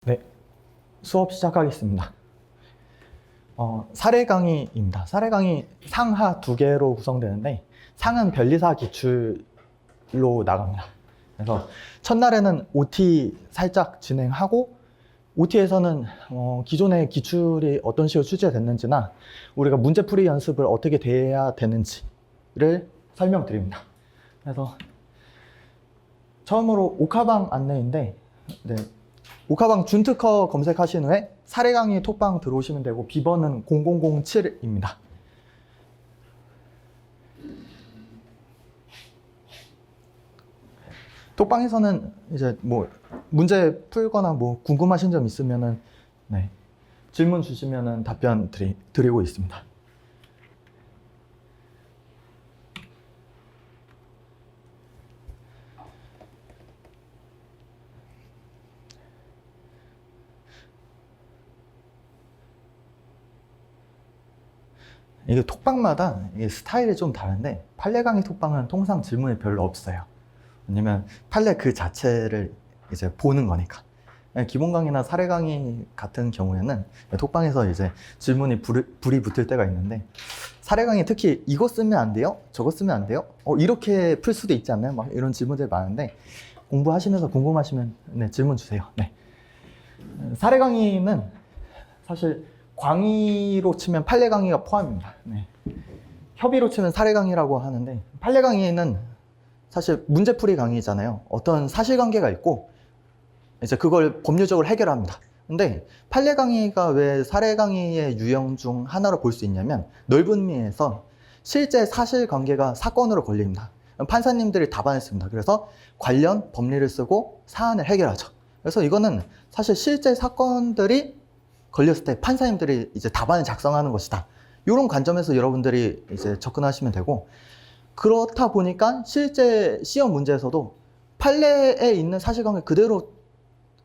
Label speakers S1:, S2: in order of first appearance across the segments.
S1: 네, 수업 시작하겠습니다. 사례 강의입니다. 사례 강의 상하 2개로 구성되는데 상은 변리사 기출로 나갑니다. 그래서 첫날에는 OT 살짝 진행하고 OT에서는 기존의 기출이 어떤 식으로 출제됐는지나 우리가 문제풀이 연습을 어떻게 돼야 되는지를 설명드립니다. 그래서 처음으로 옥하방 안내인데 네, 옥하방 준특허 검색하신 후에 사례 강의 톡방 들어오시면 되고 비번은 0007입니다. 톡방에서는 이제 뭐 문제 풀거나 뭐 궁금하신 점 있으면은 네, 질문 주시면은 답변 드리고 있습니다. 이게 톡방마다 이게 스타일이 좀 다른데 판례 강의 톡방은 통상 질문이 별로 없어요. 왜냐면 판례 그 자체를 이제 보는 거니까. 기본 강의나 사례 강의 같은 경우에는 톡방에서 이제 질문이 불이 붙을 때가 있는데 사례 강의 특히 이거 쓰면 안 돼요? 저거 쓰면 안 돼요? 이렇게 풀 수도 있지 않나요? 막 이런 질문들이 많은데 공부하시면서 궁금하시면 네, 질문 주세요. 네. 사례 강의는 사실 강의로 치면 판례 강의가 포함입니다. 네. 협의로 치면 사례 강의라고 하는데 판례 강의는 사실 문제풀이 강의잖아요. 어떤 사실관계가 있고 이제 그걸 법률적으로 해결합니다. 근데 판례 강의가 왜 사례 강의의 유형 중 하나로 볼 수 있냐면 넓은 의미에서 실제 사실관계가 사건으로 걸립니다. 판사님들이 답안을 씁니다. 그래서 관련 법리를 쓰고 사안을 해결하죠. 그래서 이거는 사실 실제 사건들이 걸렸을 때 판사님들이 이제 답안을 작성하는 것이다. 이런 관점에서 여러분들이 이제 접근하시면 되고, 그렇다 보니까 실제 시험 문제에서도 판례에 있는 사실관계 그대로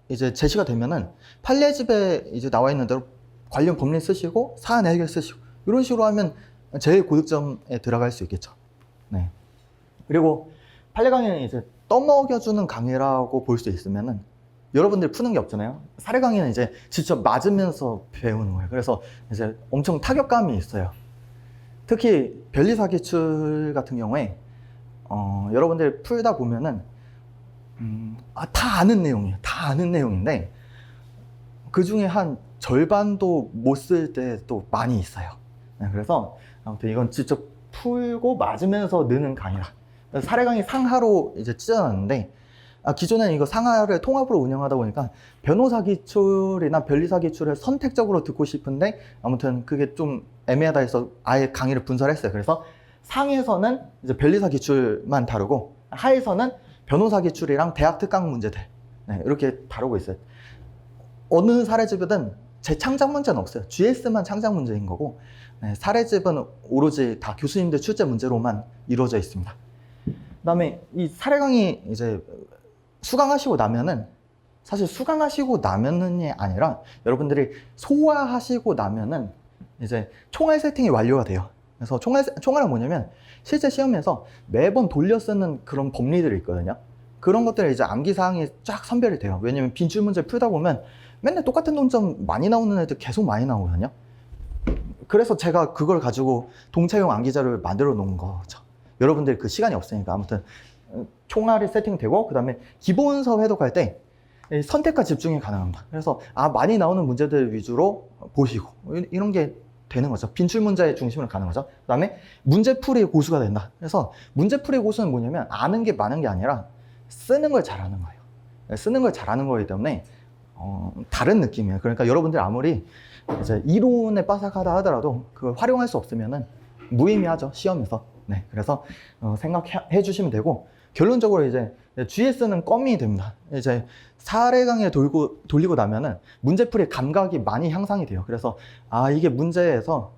S1: 이제 제시가 되면은 판례집에 이제 나와 있는 대로 관련 법리 쓰시고 사안 해결 쓰시고 이런 식으로 하면 제일 고득점에 들어갈 수 있겠죠. 네. 그리고 판례 강의는 이제 떠먹여주는 강의라고 볼 수 있으면은 여러분들이 푸는 게 없잖아요. 사례 강의는 이제 직접 맞으면서 배우는 거예요. 그래서 이제 엄청 타격감이 있어요. 특히 변리사 기출 같은 경우에 여러분들이 풀다 보면은 다 아는 내용이에요. 다 아는 내용인데 그 중에 한 절반도 못 쓸 때도 많이 있어요. 네, 그래서 아무튼 이건 직접 풀고 맞으면서 느는 강의다. 사례 강의 상하로 이제 찢어놨는데 기존에는 이거 상하를 통합으로 운영하다 보니까 변호사 기출이나 변리사 기출을 선택적으로 듣고 싶은데 아무튼 그게 좀 애매하다 해서 아예 강의를 분설했어요. 그래서 상에서는 이제 변리사 기출만 다루고 하에서는 변호사 기출이랑 대학 특강 문제들 네, 이렇게 다루고 있어요. 어느 사례집이든 재창작 문제는 없어요. GS만 창작 문제인 거고 네, 사례집은 오로지 다 교수님들 출제 문제로만 이루어져 있습니다. 그다음에 이 사례 강의 이제 수강하시고 나면은 사실 수강하시고 나면은이 아니라 여러분들이 소화하시고 나면은 이제 총알 세팅이 완료가 돼요. 그래서 총알은 뭐냐면 실제 시험에서 매번 돌려 쓰는 그런 법리들이 있거든요. 그런 것들이 이제 암기사항이 쫙 선별이 돼요. 왜냐면 빈출 문제 풀다 보면 맨날 똑같은 논점 많이 나오는 애들 계속 많이 나오거든요. 그래서 제가 그걸 가지고 동차용 암기자료를 만들어 놓은 거죠. 여러분들이 그 시간이 없으니까. 아무튼 총알이 세팅되고 그 다음에 기본서 회독할 때 선택과 집중이 가능합니다. 그래서 많이 나오는 문제들 위주로 보시고 이런 게 되는 거죠. 빈출 문제의 중심으로 가는 거죠. 그 다음에 문제풀이 고수가 된다. 그래서 문제풀이 고수는 뭐냐면 아는 게 많은 게 아니라 쓰는 걸 잘하는 거예요. 쓰는 걸 잘하는 거기 때문에 다른 느낌이에요. 그러니까 여러분들 아무리 이제 이론에 빠삭하다 하더라도 그걸 활용할 수 없으면은 무의미하죠. 시험에서. 네, 그래서 생각해 주시면 되고 결론적으로 이제 GS는 껌이 됩니다. 이제 사례 강의를 돌리고 나면은 문제풀이 감각이 많이 향상이 돼요. 그래서 이게 문제에서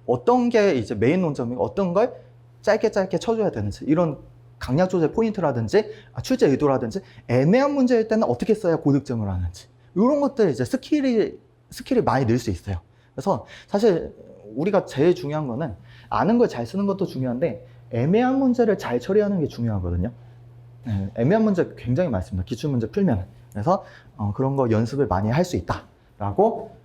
S1: 어떤 게 이제 메인 논점이고 어떤 걸 짧게 쳐줘야 되는지 이런 강약 조절 포인트라든지 출제 의도라든지 애매한 문제일 때는 어떻게 써야 고득점을 하는지 이런 것들 이제 스킬이 많이 늘 수 있어요. 그래서 사실 우리가 제일 중요한 거는 아는 걸 잘 쓰는 것도 중요한데 애매한 문제를 잘 처리하는 게 중요하거든요. 네, 애매한 문제 굉장히 많습니다. 기출문제 풀면. 그래서 그런 거 연습을 많이 할 수 있다라고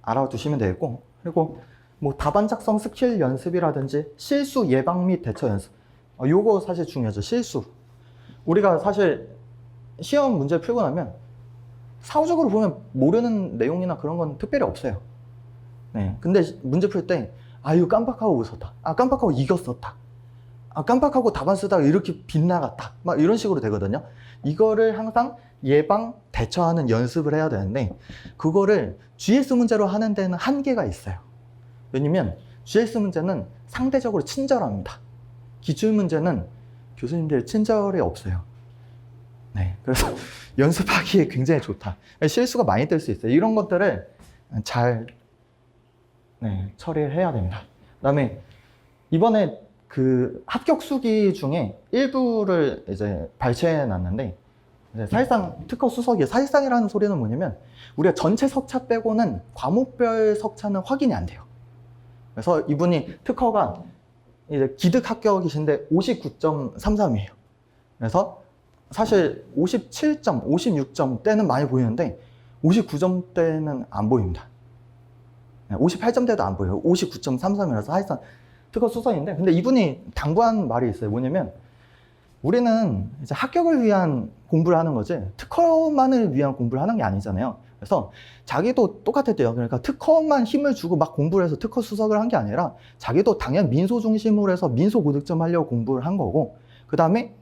S1: 알아두시면 되겠고, 그리고 뭐 답안 작성 스킬 연습이라든지 실수 예방 및 대처 연습, 요거 사실 중요하죠. 실수. 우리가 사실 시험 문제 풀고 나면 사후적으로 보면 모르는 내용이나 그런 건 특별히 없어요. 네. 근데 문제 풀 때, 이거 깜빡하고 웃었다. 깜빡하고 이겼었다. 깜빡하고 답안 쓰다가 이렇게 빗나갔다. 막 이런 식으로 되거든요. 이거를 항상 예방, 대처하는 연습을 해야 되는데, 그거를 GS 문제로 하는 데는 한계가 있어요. 왜냐면 GS 문제는 상대적으로 친절합니다. 기출 문제는 교수님들 친절이 없어요. 네, 그래서 연습하기에 굉장히 좋다. 실수가 많이 될 수 있어요. 이런 것들을 잘 처리를 해야 됩니다. 그 다음에 이번에 그 합격 수기 중에 일부를 이제 발췌해 놨는데, 사실상 특허 수석이, 사실상이라는 소리는 뭐냐면 우리가 전체 석차 빼고는 과목별 석차는 확인이 안 돼요. 그래서 이분이 특허가 이제 기득 합격이신데 59.33이에요. 그래서 사실 57점, 56점대는 많이 보이는데 59점대는 안 보입니다. 58점대도 안 보여요. 59.33이라서 사실상 특허 수석인데, 근데 이분이 당부한 말이 있어요. 뭐냐면 우리는 이제 합격을 위한 공부를 하는 거지 특허만을 위한 공부를 하는 게 아니잖아요. 그래서 자기도 똑같았대요. 그러니까 특허만 힘을 주고 막 공부를 해서 특허 수석을 한 게 아니라 자기도 당연 민소 중심으로 해서 민소 고득점 하려고 공부를 한 거고, 그 다음에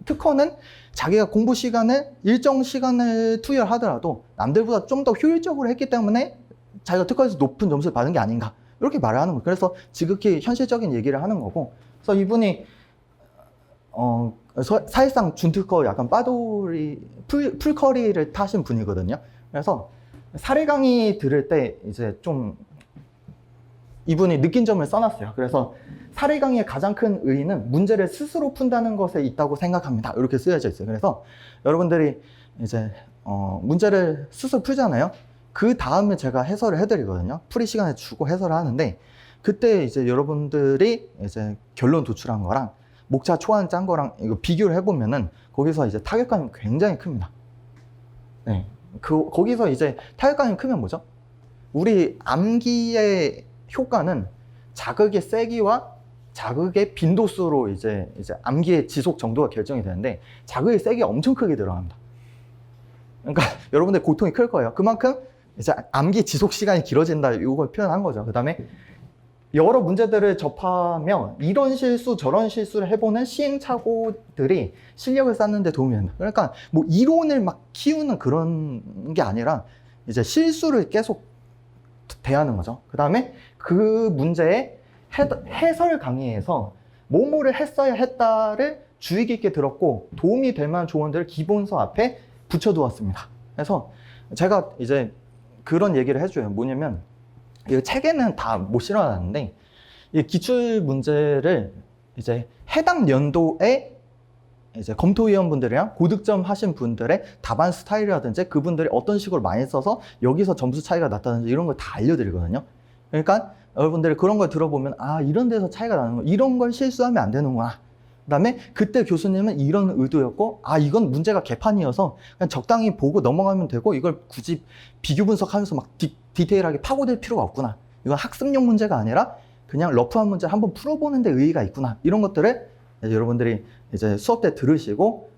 S1: 특허는 자기가 공부 시간을 일정 시간을 투여하더라도 남들보다 좀 더 효율적으로 했기 때문에 자기가 특허에서 높은 점수를 받은 게 아닌가, 이렇게 말을 하는 거예요. 그래서 지극히 현실적인 얘기를 하는 거고, 그래서 이분이 사실상 준특허 약간 빠돌이 풀커리를 타신 분이거든요. 그래서 사례 강의 들을 때 이제 좀 이분이 느낀 점을 써놨어요. 그래서 사례 강의의 가장 큰 의의는 문제를 스스로 푼다는 것에 있다고 생각합니다. 이렇게 쓰여져 있어요. 그래서 여러분들이 이제 문제를 스스로 풀잖아요. 그 다음에 제가 해설을 해드리거든요. 풀이 시간을 주고 해설을 하는데, 그때 이제 여러분들이 이제 결론 도출한 거랑 목차 초안 짠 거랑 이거 비교를 해보면은 거기서 이제 타격감이 굉장히 큽니다. 네. 거기서 이제 타격감이 크면 뭐죠? 우리 암기의 효과는 자극의 세기와 자극의 빈도수로 이제 암기의 지속 정도가 결정이 되는데, 자극의 세기가 엄청 크게 들어갑니다. 그러니까 여러분들 고통이 클 거예요. 그만큼 이제 암기 지속 시간이 길어진다, 이걸 표현한 거죠. 그 다음에 여러 문제들을 접하며 이런 실수 저런 실수를 해보는 시행착오들이 실력을 쌓는 데 도움이 된다. 그러니까 뭐 이론을 막 키우는 그런 게 아니라 이제 실수를 계속 대하는 거죠. 그 다음에 그 문제의 해설 강의에서 뭐뭐를 했어야 했다를 주의 깊게 들었고 도움이 될 만한 조언들을 기본서 앞에 붙여두었습니다. 그래서 제가 이제 그런 얘기를 해줘요. 뭐냐면 이 책에는 다 못 실어놨는데, 이 기출 문제를 이제 해당 연도에 이제 검토위원분들이랑 고득점 하신 분들의 답안 스타일이라든지 그분들이 어떤 식으로 많이 써서 여기서 점수 차이가 났다든지 이런 걸 다 알려드리거든요. 그러니까 여러분들이 그런 걸 들어보면 이런 데서 차이가 나는 거, 이런 걸 실수하면 안 되는구나. 그 다음에 그때 교수님은 이런 의도였고, 이건 문제가 개판이어서 그냥 적당히 보고 넘어가면 되고 이걸 굳이 비교 분석하면서 막 디테일하게 파고들 필요가 없구나. 이건 학습용 문제가 아니라 그냥 러프한 문제 한번 풀어보는 데 의의가 있구나. 이런 것들을 이제 여러분들이 이제 수업 때 들으시고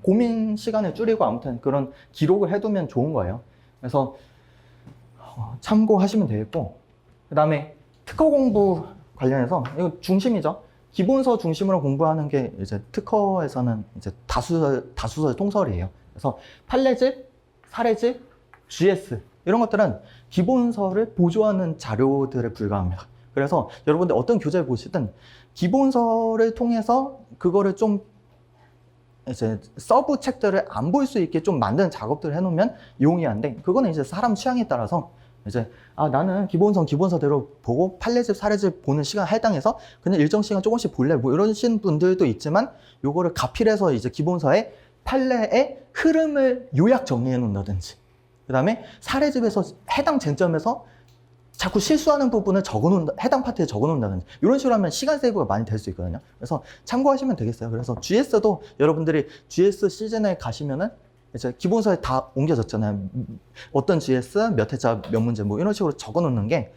S1: 고민 시간을 줄이고 아무튼 그런 기록을 해두면 좋은 거예요. 그래서 참고하시면 되겠고, 그 다음에 특허 공부 관련해서 이거 중심이죠. 기본서 중심으로 공부하는 게 이제 특허에서는 이제 다수서의 통설이에요. 그래서 판례집, 사례집, GS 이런 것들은 기본서를 보조하는 자료들에 불과합니다. 그래서 여러분들 어떤 교재를 보시든 기본서를 통해서 그거를 좀 이제 서브 책들을 안 볼 수 있게 좀 만드는 작업들을 해놓으면 용이한데, 그거는 이제 사람 취향에 따라서 이제 나는 기본서대로 보고 판례집, 사례집 보는 시간 할당해서 그냥 일정 시간 조금씩 볼래, 뭐 이러신 분들도 있지만, 요거를 가필해서 이제 기본서에 판례의 흐름을 요약 정리해 놓는다든지, 그 다음에 사례집에서 해당 쟁점에서 자꾸 실수하는 부분을 해당 파트에 적어 놓는다든지, 이런 식으로 하면 시간 세이브가 많이 될 수 있거든요. 그래서 참고하시면 되겠어요. 그래서 GS도 여러분들이 GS 시즌에 가시면은 이제 기본서에 다 옮겨졌잖아요. 어떤 GS, 몇 회차, 몇 문제 뭐 이런 식으로 적어 놓는 게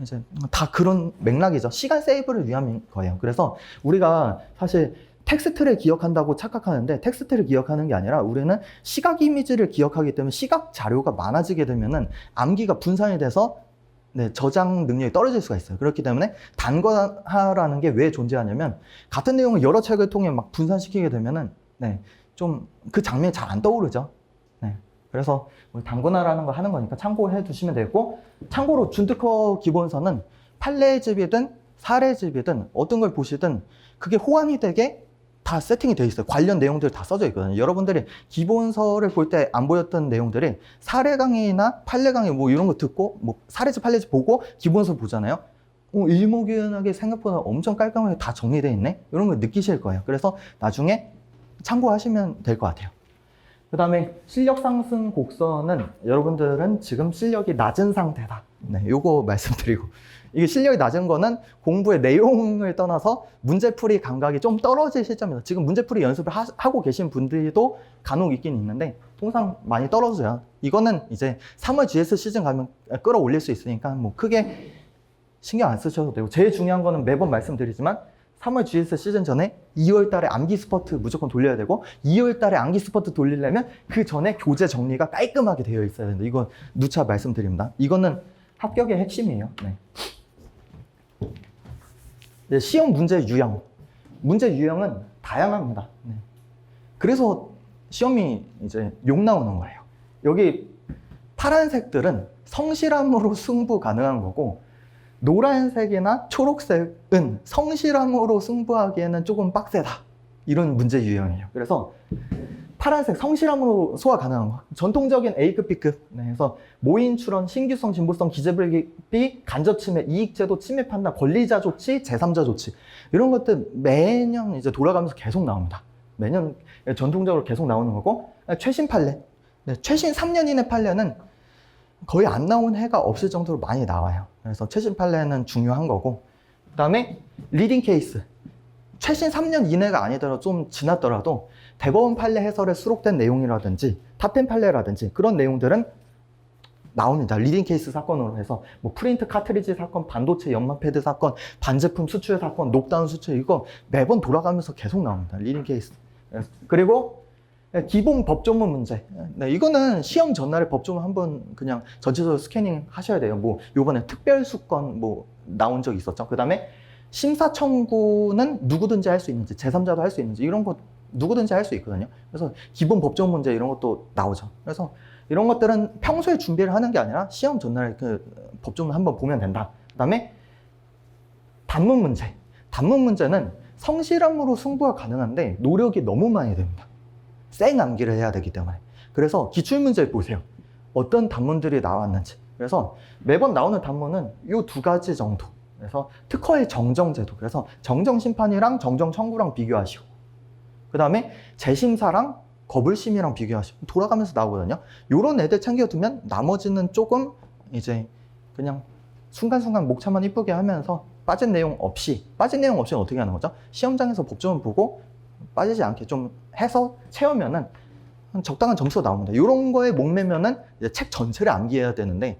S1: 이제 다 그런 맥락이죠. 시간 세이브를 위한 거예요. 그래서 우리가 사실 텍스트를 기억한다고 착각하는데 텍스트를 기억하는 게 아니라 우리는 시각 이미지를 기억하기 때문에 시각 자료가 많아지게 되면은 암기가 분산이 돼서 네, 저장 능력이 떨어질 수가 있어요. 그렇기 때문에 단권화라는 게 왜 존재하냐면 같은 내용을 여러 책을 통해 막 분산시키게 되면은 네, 좀 그 장면이 잘 안 떠오르죠. 네, 그래서 단권화라는 거 하는 거니까 참고해 두시면 되고 참고로 준특허 기본서는 판례집이든 사례집이든 어떤 걸 보시든 그게 호환이 되게 다 세팅이 되어 있어요. 관련 내용들 다 써져 있거든요. 여러분들이 기본서를 볼 때 안 보였던 내용들이 사례 강의나 판례 강의 뭐 이런 거 듣고 뭐 사례집 판례집 보고 기본서 보잖아요. 일목요연하게 생각보다 엄청 깔끔하게 다 정리되어 있네? 이런 걸 느끼실 거예요. 그래서 나중에 참고하시면 될 것 같아요. 그 다음에 실력 상승 곡선은 여러분들은 지금 실력이 낮은 상태다. 네, 요거 말씀드리고. 이게 실력이 낮은 거는 공부의 내용을 떠나서 문제풀이 감각이 좀 떨어질 시점이다. 지금 문제풀이 연습을 하고 계신 분들도 간혹 있긴 있는데 통상 많이 떨어져요. 이거는 이제 3월 GS 시즌 가면 끌어올릴 수 있으니까 뭐 크게 신경 안 쓰셔도 되고 제일 중요한 거는 매번 말씀드리지만 3월 GS 시즌 전에 2월 달에 암기 스퍼트 무조건 돌려야 되고 2월 달에 암기 스퍼트 돌리려면 그 전에 교재 정리가 깔끔하게 되어 있어야 된다. 이건 누차 말씀드립니다. 이거는 합격의 핵심이에요. 네. 네, 시험 문제 유형. 문제 유형은 다양합니다. 네. 그래서 시험이 이제 욕 나오는 거예요. 여기 파란색들은 성실함으로 승부 가능한 거고 노란색이나 초록색은 성실함으로 승부하기에는 조금 빡세다. 이런 문제 유형이에요. 그래서 파란색 성실함으로 소화 가능한 거. 전통적인 A급, B급. 네, 그래서 모인 출원, 신규성, 진보성, 기재불기, 간접 침해, 이익제도, 침해 판단, 권리자 조치, 제3자 조치. 이런 것들 매년 이제 돌아가면서 계속 나옵니다. 매년 전통적으로 계속 나오는 거고, 최신 판례. 네, 최신 3년 이내 판례는 거의 안 나온 해가 없을 정도로 많이 나와요. 그래서 최신 판례는 중요한 거고, 그 다음에 리딩 케이스. 최신 3년 이내가 아니더라도 좀 지났더라도 대법원 판례 해설에 수록된 내용이라든지 탑10 판례라든지 그런 내용들은 나옵니다. 리딩 케이스 사건으로 해서 뭐 프린트 카트리지 사건, 반도체 연마 패드 사건, 반제품 수출 사건, 녹다운 수출 이거 매번 돌아가면서 계속 나옵니다. 리딩 케이스. 그리고 기본 법조문 문제. 네, 이거는 시험 전날에 법조문 한번 그냥 전체적으로 스캐닝 하셔야 돼요. 뭐 요번에 특별 수건 뭐 나온 적 있었죠. 그 다음에 심사 청구는 누구든지 할 수 있는지, 제3자도 할 수 있는지 이런 거 누구든지 할 수 있거든요. 그래서 기본 법조문 문제 이런 것도 나오죠. 그래서 이런 것들은 평소에 준비를 하는 게 아니라 시험 전날에 그 법조문 한번 보면 된다. 그 다음에 단문 문제. 단문 문제는 성실함으로 승부가 가능한데 노력이 너무 많이 됩니다. 생 암기를 해야 되기 때문에. 그래서 기출문제를 보세요. 어떤 단문들이 나왔는지. 그래서 매번 나오는 단문은 이 두 가지 정도. 그래서 특허의 정정제도. 그래서 정정심판이랑 정정청구랑 비교하시고. 그 다음에 재심사랑 거불심이랑 비교하시고. 돌아가면서 나오거든요. 요런 애들 챙겨두면 나머지는 조금 이제 그냥 순간순간 목차만 이쁘게 하면서 빠진 내용 없이는 어떻게 하는 거죠? 시험장에서 법조문 보고 빠지지 않게 좀 해서 채우면은 적당한 점수가 나옵니다. 이런 거에 목매면은 이제 책 전체를 암기해야 되는데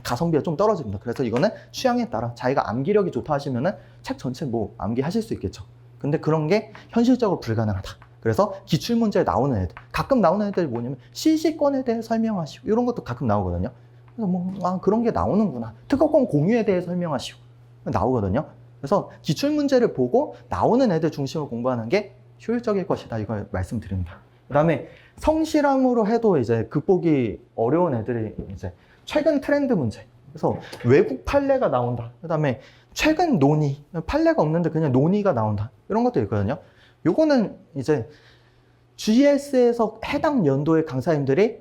S1: 가성비가 좀 떨어집니다. 그래서 이거는 취향에 따라 자기가 암기력이 좋다 하시면은 책 전체 뭐 암기하실 수 있겠죠. 근데 그런 게 현실적으로 불가능하다. 그래서 기출문제에 나오는 애들, 가끔 나오는 애들이 뭐냐면 시시권에 대해 설명하시고 이런 것도 가끔 나오거든요. 그래서 뭐 그런 게 나오는구나. 특허권 공유에 대해 설명하시고 나오거든요. 그래서 기출문제를 보고 나오는 애들 중심으로 공부하는 게 효율적일 것이다. 이걸 말씀드립니다. 그 다음에 성실함으로 해도 이제 극복이 어려운 애들이 이제 최근 트렌드 문제. 그래서 외국 판례가 나온다. 그 다음에 최근 논의, 판례가 없는데 그냥 논의가 나온다. 이런 것도 있거든요. 요거는 이제 GS에서 해당 연도의 강사님들이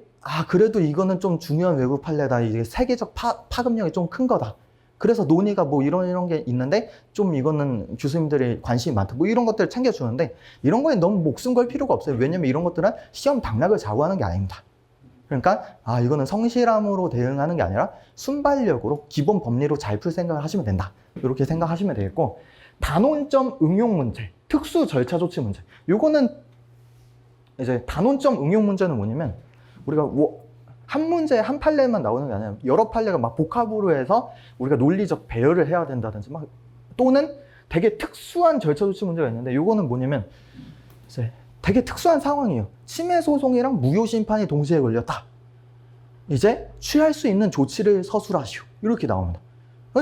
S1: 그래도 이거는 좀 중요한 외국 판례다. 이게 세계적 파급력이 좀 큰 거다. 그래서 논의가 뭐 이런 게 있는데 좀 이거는 교수님들이 관심이 많다. 뭐 이런 것들을 챙겨주는데 이런 거에 너무 목숨 걸 필요가 없어요. 왜냐면 이런 것들은 시험 당락을 좌우하는 게 아닙니다. 그러니까 이거는 성실함으로 대응하는 게 아니라 순발력으로 기본 법리로 잘 풀 생각을 하시면 된다. 이렇게 생각하시면 되겠고 단원점 응용 문제, 특수 절차 조치 문제. 요거는 이제 단원점 응용 문제는 뭐냐면 우리가 한 문제 한 판례만 나오는 게 아니라 여러 판례가 막 복합으로 해서 우리가 논리적 배열을 해야 된다든지 막 또는 되게 특수한 절차 조치 문제가 있는데 요거는 뭐냐면 이제 되게 특수한 상황이에요. 침해 소송이랑 무효 심판이 동시에 걸렸다. 이제 취할 수 있는 조치를 서술하시오. 이렇게 나옵니다.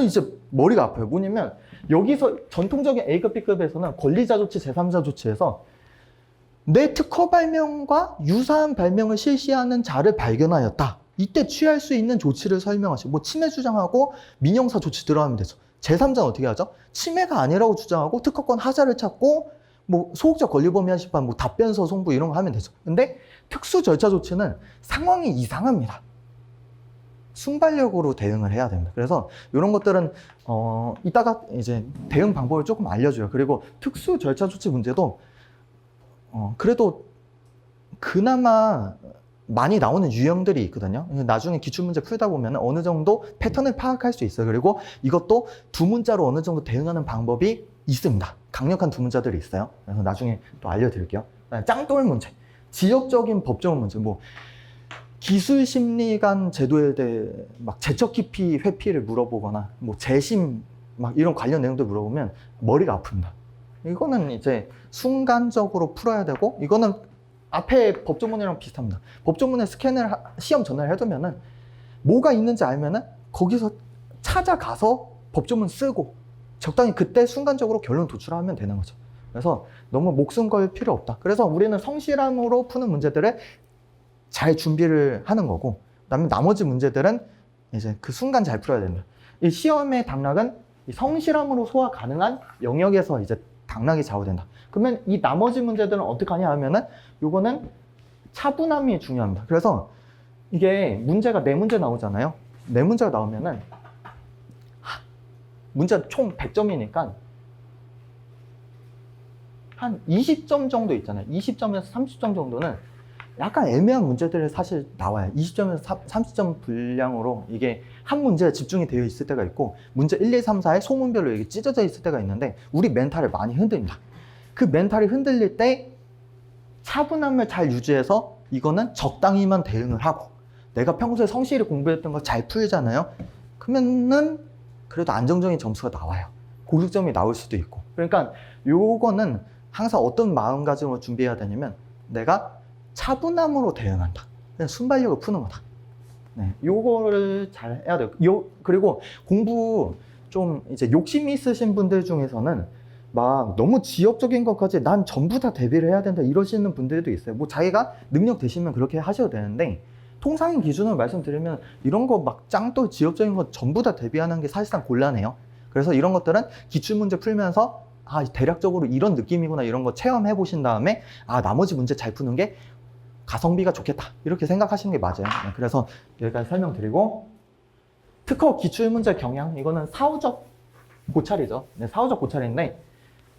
S1: 이제 머리가 아파요. 뭐냐면 여기서 전통적인 A급, B급에서는 권리자 조치, 제3자 조치에서 내 특허 발명과 유사한 발명을 실시하는 자를 발견하였다. 이때 취할 수 있는 조치를 설명하시고 뭐 침해 주장하고 민형사 조치 들어가면 되죠. 제3자는 어떻게 하죠? 침해가 아니라고 주장하고 특허권 하자를 찾고 뭐 소극적 권리범위한 심판, 뭐 답변서 송부 이런 거 하면 되죠. 근데 특수 절차 조치는 상황이 이상합니다. 순발력으로 대응을 해야 됩니다. 그래서 이런 것들은 이따가 이제 대응 방법을 조금 알려줘요. 그리고 특수 절차 조치 문제도 그래도 그나마 많이 나오는 유형들이 있거든요. 나중에 기출문제 풀다 보면 어느 정도 패턴을 파악할 수 있어요. 그리고 이것도 두 문자로 어느 정도 대응하는 방법이 있습니다. 강력한 두 문자들이 있어요. 그래서 나중에 또 알려드릴게요. 짱돌 문제, 지역적인 법정 문제, 뭐 기술심리관 제도에 대해 막 제척 기피 회피를 물어보거나 뭐 재심 막 이런 관련 내용들 물어보면 머리가 아픕니다. 이거는 이제 순간적으로 풀어야 되고 이거는 앞에 법조문이랑 비슷합니다. 법조문에 스캔을 시험 전날 해두면은 뭐가 있는지 알면은 거기서 찾아가서 법조문 쓰고 적당히 그때 순간적으로 결론 도출하면 되는 거죠. 그래서 너무 목숨 걸 필요 없다. 그래서 우리는 성실함으로 푸는 문제들을 잘 준비를 하는 거고, 그다음에 나머지 문제들은 이제 그 순간 잘 풀어야 된다. 이 시험의 당락은 이 성실함으로 소화 가능한 영역에서 이제 당락이 좌우된다. 그러면 이 나머지 문제들은 어떻게 하냐 하면은 요거는 차분함이 중요합니다. 그래서 이게 문제가 4문제 나오잖아요. 4문제가 나오면은 문제 총 100점이니까 한 20점 정도 있잖아요. 20점에서 30점 정도는 약간 애매한 문제들이 사실 나와요. 20점에서 30점 분량으로 이게 한 문제에 집중이 되어 있을 때가 있고 문제 1, 2, 3, 4에 소문별로 이게 찢어져 있을 때가 있는데 우리 멘탈을 많이 흔듭니다. 그 멘탈이 흔들릴 때 차분함을 잘 유지해서 이거는 적당히만 대응을 하고 내가 평소에 성실히 공부했던 거 잘 풀잖아요. 그러면은 그래도 안정적인 점수가 나와요. 고득점이 나올 수도 있고. 그러니까 요거는 항상 어떤 마음가짐으로 준비해야 되냐면 내가 차분함으로 대응한다. 그냥 순발력을 푸는 거다. 네, 요거를 잘 해야 돼요. 그리고 공부 좀 이제 욕심이 있으신 분들 중에서는 막 너무 지역적인 것까지 난 전부 다 대비를 해야 된다 이러시는 분들도 있어요. 뭐 자기가 능력 되시면 그렇게 하셔도 되는데 통상인 기준으로 말씀드리면 이런 거 막 짱돌 지역적인 거 전부 다 대비하는 게 사실상 곤란해요. 그래서 이런 것들은 기출문제 풀면서 아 대략적으로 이런 느낌이구나 이런 거 체험해 보신 다음에 아 나머지 문제 잘 푸는 게 가성비가 좋겠다 이렇게 생각하시는 게 맞아요. 그래서 여기까지 설명드리고 특허 기출문제 경향 이거는 사후적 고찰이죠. 네, 사후적 고찰인데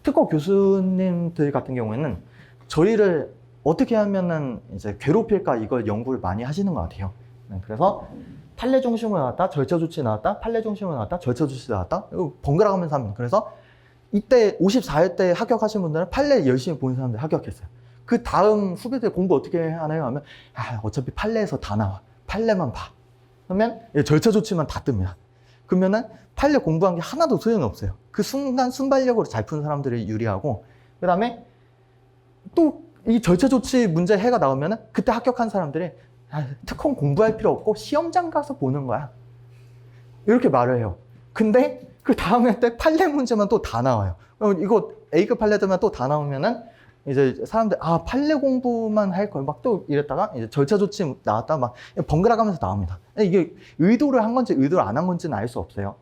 S1: 특허 교수님들 같은 경우에는 저희를 어떻게 하면은 이제 괴롭힐까 이걸 연구를 많이 하시는 것 같아요. 네, 그래서 판례 중심으로 나왔다, 절차 조치 나왔다, 판례 중심으로 나왔다, 절차 조치 나왔다, 이거 번갈아 가면서 합니다. 그래서 이때 54회 때 합격하신 분들은 판례 열심히 보는 사람들 합격했어요. 그 다음 후배들 공부 어떻게 하나요? 하면 어차피 판례에서 다 나와. 판례만 봐. 그러면 절차 조치만 다 뜹니다. 그러면은 판례 공부한 게 하나도 소용이 없어요. 그 순간 순발력으로 잘 푸는 사람들이 유리하고 그 다음에 또 이 절차 조치 문제 해가 나오면은 그때 합격한 사람들이 특허 공부할 필요 없고 시험장 가서 보는 거야. 이렇게 말을 해요. 근데 그 다음에 때 판례 문제만 또 다 나와요. 이거 A급 판례들만 또 다 나오면은 이제 사람들 판례 공부만 할 걸 막 또 이랬다가 이제 절차 조치 나왔다 막 번갈아 가면서 나옵니다. 이게 의도를 한 건지 의도를 안 한 건지는 알 수 없어요.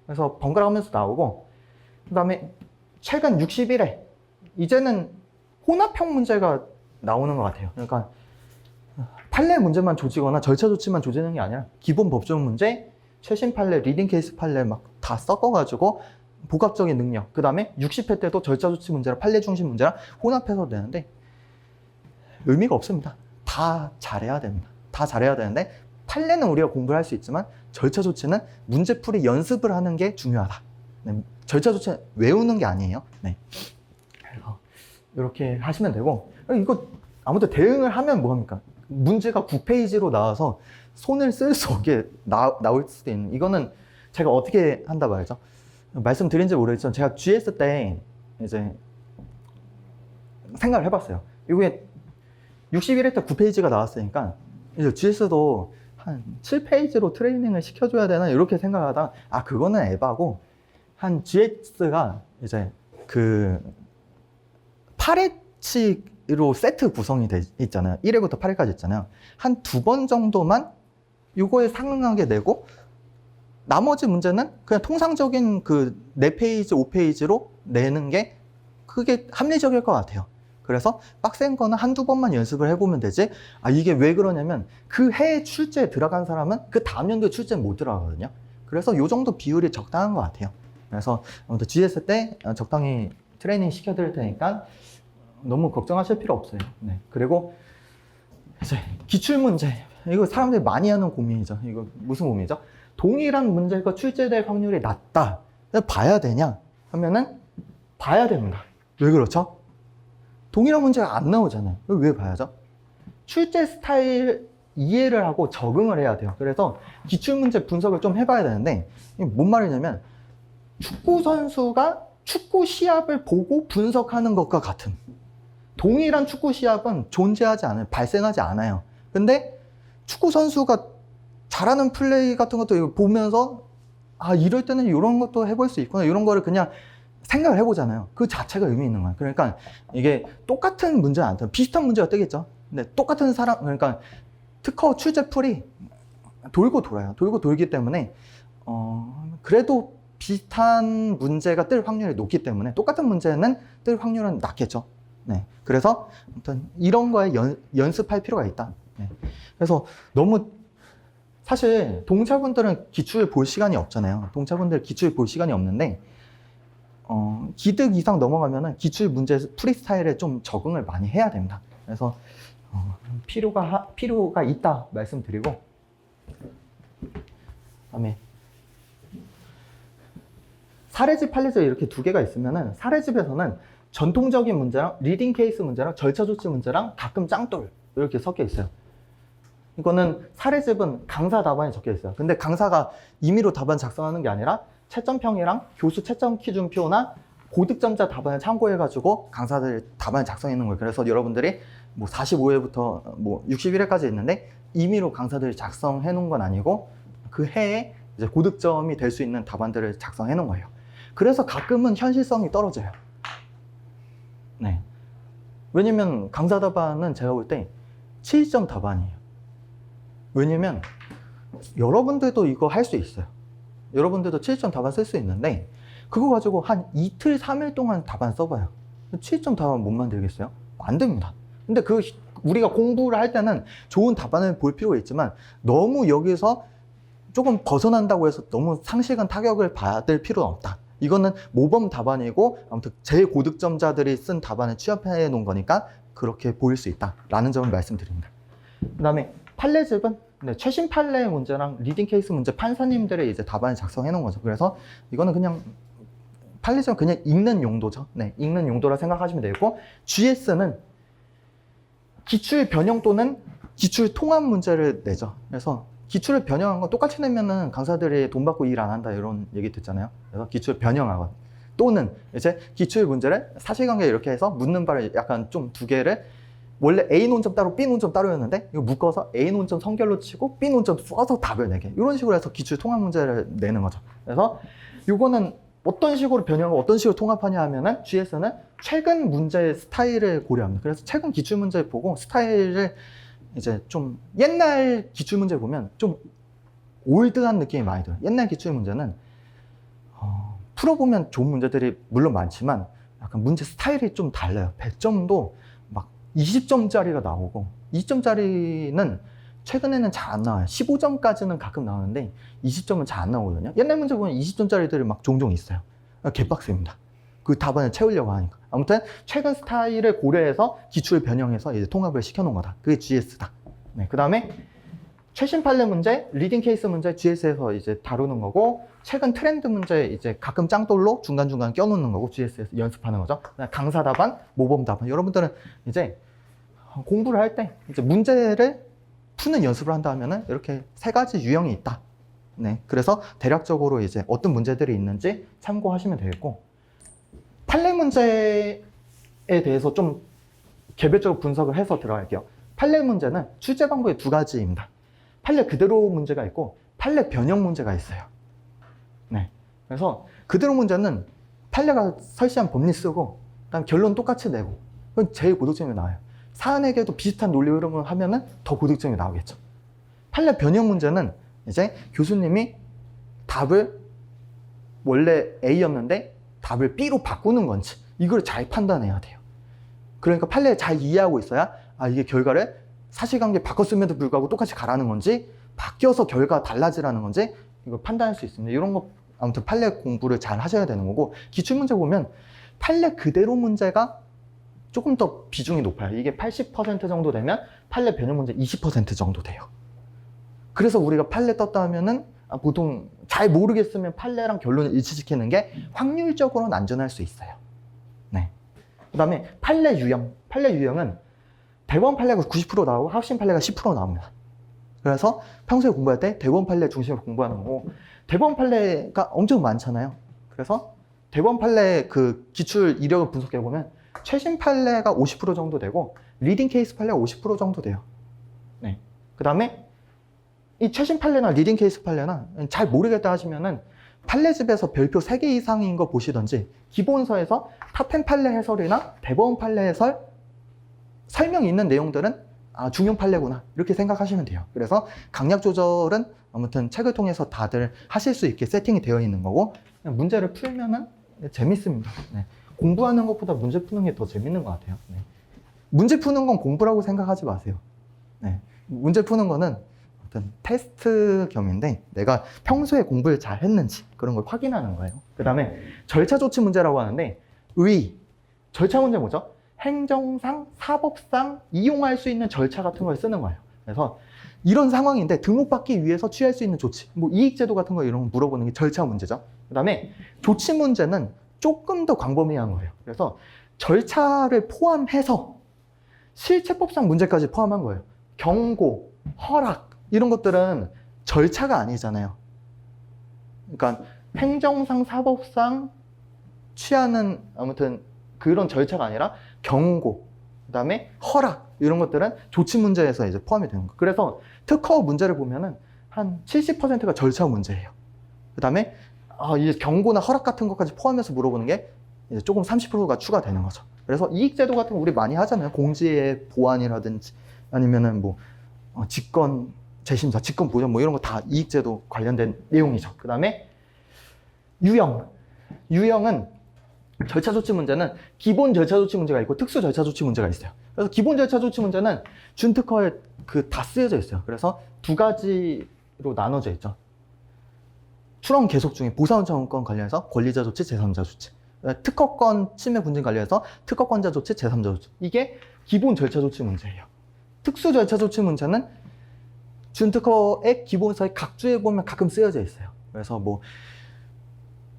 S1: 그래서 번갈아 가면서 나오고 그다음에 최근 61회 이제는 혼합형 문제가 나오는 것 같아요. 그러니까 판례 문제만 조지거나 절차 조치만 조지는 게 아니라 기본 법조문 문제, 최신 판례, 리딩 케이스 판례 막 다 섞어가지고 복합적인 능력, 그 다음에 60회 때도 절차 조치 문제랑 판례 중심 문제랑 혼합해서 되는데 의미가 없습니다. 다 잘해야 됩니다. 다 잘해야 되는데 판례는 우리가 공부를 할 수 있지만 절차 조치는 문제풀이 연습을 하는 게 중요하다. 네, 절차 조치는 외우는 게 아니에요. 네. 그래서 이렇게 하시면 되고 이거 아무튼 대응을 하면 뭐합니까? 문제가 9페이지로 나와서 손을 쓸 수 없게 나올 수도 있는, 이거는 제가 어떻게 한다 말이죠. 말씀드린지 모르겠지만 제가 GS 때 이제 생각을 해봤어요. 이게 61회 때 9페이지가 나왔으니까 이제 GS도 한 7페이지로 트레이닝을 시켜줘야 되나 이렇게 생각하다가 아 그거는 에바고, 한 GS가 이제 그 8회치로 세트 구성이 돼 있잖아요. 1회부터 8회까지 있잖아요. 한 2번 정도만 이거에 상응하게 내고 나머지 문제는 그냥 통상적인 그 4페이지, 5페이지로 내는 게 그게 합리적일 것 같아요. 그래서 빡센 거는 한두 번만 연습을 해보면 되지. 아 이게 왜 그러냐면 그 해 출제에 들어간 사람은 그 다음 연도에 출제는 못 들어가거든요. 그래서 이 정도 비율이 적당한 것 같아요. 그래서 아무튼 GS 때 적당히 트레이닝 시켜드릴 테니까 너무 걱정하실 필요 없어요. 네. 그리고 이제 기출문제, 이거 사람들이 많이 하는 고민이죠. 이거 무슨 고민이죠? 동일한 문제가 출제될 확률이 낮다. 봐야 되냐? 하면은 봐야 됩니다. 왜 그렇죠? 동일한 문제가 안 나오잖아요. 왜 봐야죠? 출제 스타일 이해를 하고 적응을 해야 돼요. 그래서 기출문제 분석을 좀 해봐야 되는데, 이게 뭔 말이냐면 축구 선수가 축구 시합을 보고 분석하는 것과 같은, 동일한 축구 시합은 존재하지 않아요. 발생하지 않아요. 근데 축구 선수가 잘하는 플레이 같은 것도 보면서 아 이럴 때는 이런 것도 해볼 수 있구나, 이런 거를 그냥 생각을 해보잖아요. 그 자체가 의미 있는 거예요. 그러니까 이게 똑같은 문제는 안 돼요. 비슷한 문제가 뜨겠죠. 근데 똑같은 사람, 그러니까 특허 출제풀이 돌고 돌아요. 돌고 돌기 때문에 그래도 비슷한 문제가 뜰 확률이 높기 때문에 똑같은 문제는 뜰 확률은 낮겠죠. 네. 그래서 아무튼 이런 거에 연습할 필요가 있다. 네. 그래서 너무 사실 동차분들은 기출 볼 시간이 없잖아요. 동차분들 기출 볼 시간이 없는데 기득 이상 넘어가면은 기출 문제 프리스타일에 좀 적응을 많이 해야 됩니다. 그래서 필요가 있다 말씀드리고, 그다음에 사례집, 판례집 이렇게 두 개가 있으면은 사례집에서는 전통적인 문제랑 리딩 케이스 문제랑 절차 조치 문제랑 가끔 짱돌 이렇게 섞여 있어요. 이거는 사례집은 강사 답안이 적혀 있어요. 근데 강사가 임의로 답안 작성하는 게 아니라 채점평이랑 교수 채점 기준표나 고득점자 답안을 참고해가지고 강사들 답안을 작성해 놓은 거예요. 그래서 여러분들이 뭐 45회부터 뭐 61회까지 있는데 임의로 강사들이 작성해 놓은 건 아니고 그 해에 이제 고득점이 될 수 있는 답안들을 작성해 놓은 거예요. 그래서 가끔은 현실성이 떨어져요. 네. 왜냐면 강사 답안은 제가 볼 때 7점 답안이에요. 왜냐면 여러분들도 이거 할 수 있어요. 여러분들도 7점 답안 쓸 수 있는데 그거 가지고 한 이틀, 3일 동안 답안 써봐요. 7점 답안 못 만들겠어요? 안 됩니다. 근데 우리가 공부를 할 때는 좋은 답안을 볼 필요가 있지만 너무 여기서 조금 벗어난다고 해서 너무 상실감 타격을 받을 필요는 없다. 이거는 모범 답안이고 아무튼 제일 고득점자들이 쓴 답안을 취합해 놓은 거니까 그렇게 보일 수 있다라는 점을 말씀드립니다. 그 다음에 판례집은 최신 판례 문제랑 리딩 케이스 문제 판사님들의 이제 답안을 작성해 놓은 거죠. 그래서 이거는 그냥 판례집은 그냥 읽는 용도죠. 네, 읽는 용도라 생각하시면 되고, GS는 기출 변형 또는 기출 통합 문제를 내죠. 그래서 기출을 변형한 건 똑같이 내면은 강사들이 돈 받고 일 안 한다 이런 얘기 듣잖아요. 그래서 기출 변형하건 또는 이제 기출 문제를 사실관계 이렇게 해서 묻는 바를 약간 좀 두 개를, 원래 A 논점 따로 B 논점 따로였는데 이거 묶어서 A 논점 성결로 치고 B 논점 써서 답을 내게, 이런 식으로 해서 기출 통합 문제를 내는 거죠. 그래서 이거는 어떤 식으로 변형하고 어떤 식으로 통합하냐 하면은 GS는 최근 문제의 스타일을 고려합니다. 그래서 최근 기출 문제 보고 스타일을 이제 좀 옛날 기출 문제 보면 좀 올드한 느낌이 많이 들어요. 옛날 기출 문제는 풀어보면 좋은 문제들이 물론 많지만 약간 문제 스타일이 좀 달라요. 100점도 막 20점짜리가 나오고 20점짜리는 최근에는 잘 안 나와요. 15점까지는 가끔 나오는데 20점은 잘 안 나오거든요. 옛날 문제 보면 20점짜리들이 막 종종 있어요. 개빡셉니다. 그 답안을 채우려고 하니까. 아무튼 최근 스타일을 고려해서 기출을 변형해서 이제 통합을 시켜놓은 거다. 그게 GS다. 네, 그 다음에 최신 판례 문제, 리딩 케이스 문제 GS에서 이제 다루는 거고, 최근 트렌드 문제 이제 가끔 짱돌로 중간중간 껴놓는 거고 GS에서 연습하는 거죠. 강사 답안, 모범 답안. 여러분들은 이제 공부를 할 때 이제 문제를 푸는 연습을 한다 하면은 이렇게 3가지 유형이 있다. 네. 그래서 대략적으로 이제 어떤 문제들이 있는지 참고하시면 되겠고, 판례 문제에 대해서 좀 개별적으로 분석을 해서 들어갈게요. 판례 문제는 출제 방법이 2가지입니다. 판례 그대로 문제가 있고 판례 변형 문제가 있어요. 네. 그래서 그대로 문제는 판례가 설치한 법리 쓰고 그다음 결론 똑같이 내고, 그건 제일 고득점이 나와요. 사안에게도 비슷한 논리 흐름을 하면은 더 고득점이 나오겠죠. 판례 변형 문제는 이제 교수님이 답을 원래 A였는데 답을 B로 바꾸는 건지 이걸 잘 판단해야 돼요. 그러니까 판례를 잘 이해하고 있어야 이게 결과를 사실관계 바꿨음에도 불구하고 똑같이 가라는 건지 바뀌어서 결과가 달라지라는 건지 이걸 판단할 수 있습니다. 이런 거 아무튼 판례 공부를 잘 하셔야 되는 거고, 기출문제 보면 판례 그대로 문제가 조금 더 비중이 높아요. 이게 80% 정도 되면 판례 변형 문제 20% 정도 돼요. 그래서 우리가 판례 떴다 하면은 보통 잘 모르겠으면 판례랑 결론을 일치시키는 게 확률적으로는 안전할 수 있어요. 네. 그 다음에 판례 유형. 판례 유형은 대법원 판례가 90% 나오고 합심 판례가 10% 나옵니다. 그래서 평소에 공부할 때 대법원 판례 중심으로 공부하는 거고, 대법원 판례가 엄청 많잖아요. 그래서 대법원 판례 그 기출 이력을 분석해 보면 최신 판례가 50% 정도 되고 리딩 케이스 판례가 50% 정도 돼요. 네. 그 다음에 이 최신 판례나 리딩 케이스 판례나 잘 모르겠다 하시면은 판례집에서 별표 3개 이상인 거 보시던지 기본서에서 탑10 판례 해설이나 대법원 판례 해설 설명이 있는 내용들은 중용 판례구나 이렇게 생각하시면 돼요. 그래서 강약 조절은 아무튼 책을 통해서 다들 하실 수 있게 세팅이 되어 있는 거고, 그냥 문제를 풀면은 재밌습니다. 네. 공부하는 것보다 문제 푸는 게 더 재밌는 것 같아요. 네. 문제 푸는 건 공부라고 생각하지 마세요. 네. 문제 푸는 거는 어떤 테스트 겸인데 내가 평소에 공부를 잘 했는지 그런 걸 확인하는 거예요. 그 다음에 절차 조치 문제라고 하는데, 절차 문제 뭐죠? 행정상, 사법상 이용할 수 있는 절차 같은 걸 쓰는 거예요. 그래서 이런 상황인데 등록받기 위해서 취할 수 있는 조치, 뭐 이익제도 같은 거 이런 거 물어보는 게 절차 문제죠. 그 다음에 조치 문제는 조금 더 광범위한 거예요. 그래서 절차를 포함해서 실체법상 문제까지 포함한 거예요. 경고, 허락 이런 것들은 절차가 아니잖아요. 그러니까 행정상, 사법상 취하는 아무튼 그런 절차가 아니라 경고, 그 다음에 허락 이런 것들은 조치 문제에서 이제 포함이 되는 거예요. 그래서 특허 문제를 보면은 한 70%가 절차 문제예요. 그 다음에 이제 경고나 허락 같은 것까지 포함해서 물어보는 게 이제 조금 30%가 추가되는 거죠. 그래서 이익제도 같은 거 우리 많이 하잖아요. 공지의 보완이라든지 아니면은 뭐 직권 재심사, 직권 보전 뭐 이런 거 다 이익제도 관련된 내용이죠. 그 다음에 유형은 절차 조치 문제는 기본 절차 조치 문제가 있고 특수 절차 조치 문제가 있어요. 그래서 기본 절차 조치 문제는 준특허에 다 쓰여져 있어요. 그래서 2가지로 나눠져 있죠. 출원 계속 중에 보상청구권 관련해서 권리자 조치, 제3자 조치. 특허권 침해 분쟁 관련해서 특허권자 조치, 제3자 조치. 이게 기본 절차 조치 문제예요. 특수 절차 조치 문제는 준특허의 기본서의 각주에 보면 가끔 쓰여져 있어요. 그래서 뭐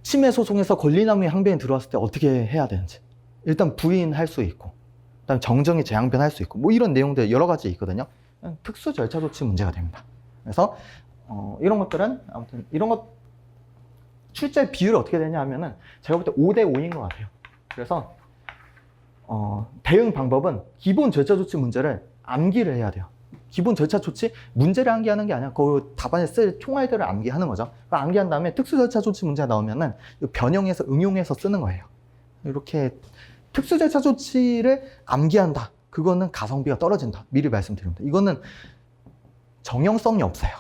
S1: 침해 소송에서 권리남용 항변이 들어왔을 때 어떻게 해야 되는지, 일단 부인할 수 있고, 그다음 정정의 재항변할 수 있고, 뭐 이런 내용들 여러 가지 있거든요. 특수 절차 조치 문제가 됩니다. 그래서 이런 것들은 아무튼 이런 것 출제 비율이 어떻게 되냐 하면은 제가 볼 때 5대 5인 것 같아요. 그래서 대응 방법은 기본 절차 조치 문제를 암기를 해야 돼요. 기본 절차 조치 문제를 암기하는 게 아니라 그 답안에 쓸 총알들을 암기하는 거죠. 암기한 다음에 특수 절차 조치 문제가 나오면은 변형해서 응용해서 쓰는 거예요. 이렇게 특수 절차 조치를 암기한다. 그거는 가성비가 떨어진다. 미리 말씀드립니다. 이거는 정형성이 없어요.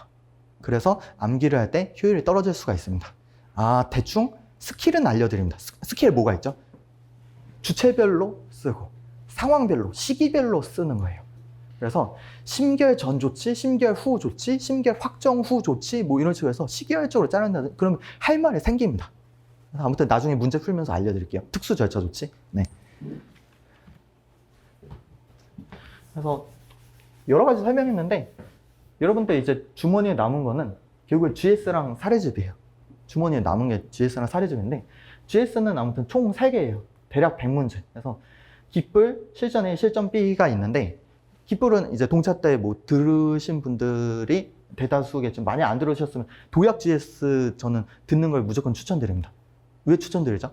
S1: 그래서 암기를 할 때 효율이 떨어질 수가 있습니다. 대충 스킬은 알려드립니다. 스킬 뭐가 있죠? 주체별로 쓰고 상황별로, 시기별로 쓰는 거예요. 그래서 심결 전 조치, 심결 후 조치, 심결 확정 후 조치 뭐 이런 식으로 해서 시계열적으로 자른다. 그러면 할 말이 생깁니다. 아무튼 나중에 문제 풀면서 알려드릴게요. 특수 절차 조치. 네. 그래서 여러 가지 설명했는데 여러분들 이제 주머니에 남은 거는 결국에 GS랑 사례집이에요. 주머니에 남은 게 GS랑 사례집인데 GS는 아무튼 총 3개예요. 대략 100문제. 그래서 기출, 실전 A, 실전 B가 있는데 깃불은 이제 동차 때 뭐 들으신 분들이 대다수겠지만 많이 안 들으셨으면 도약 GS 저는 듣는 걸 무조건 추천드립니다. 왜 추천드리죠?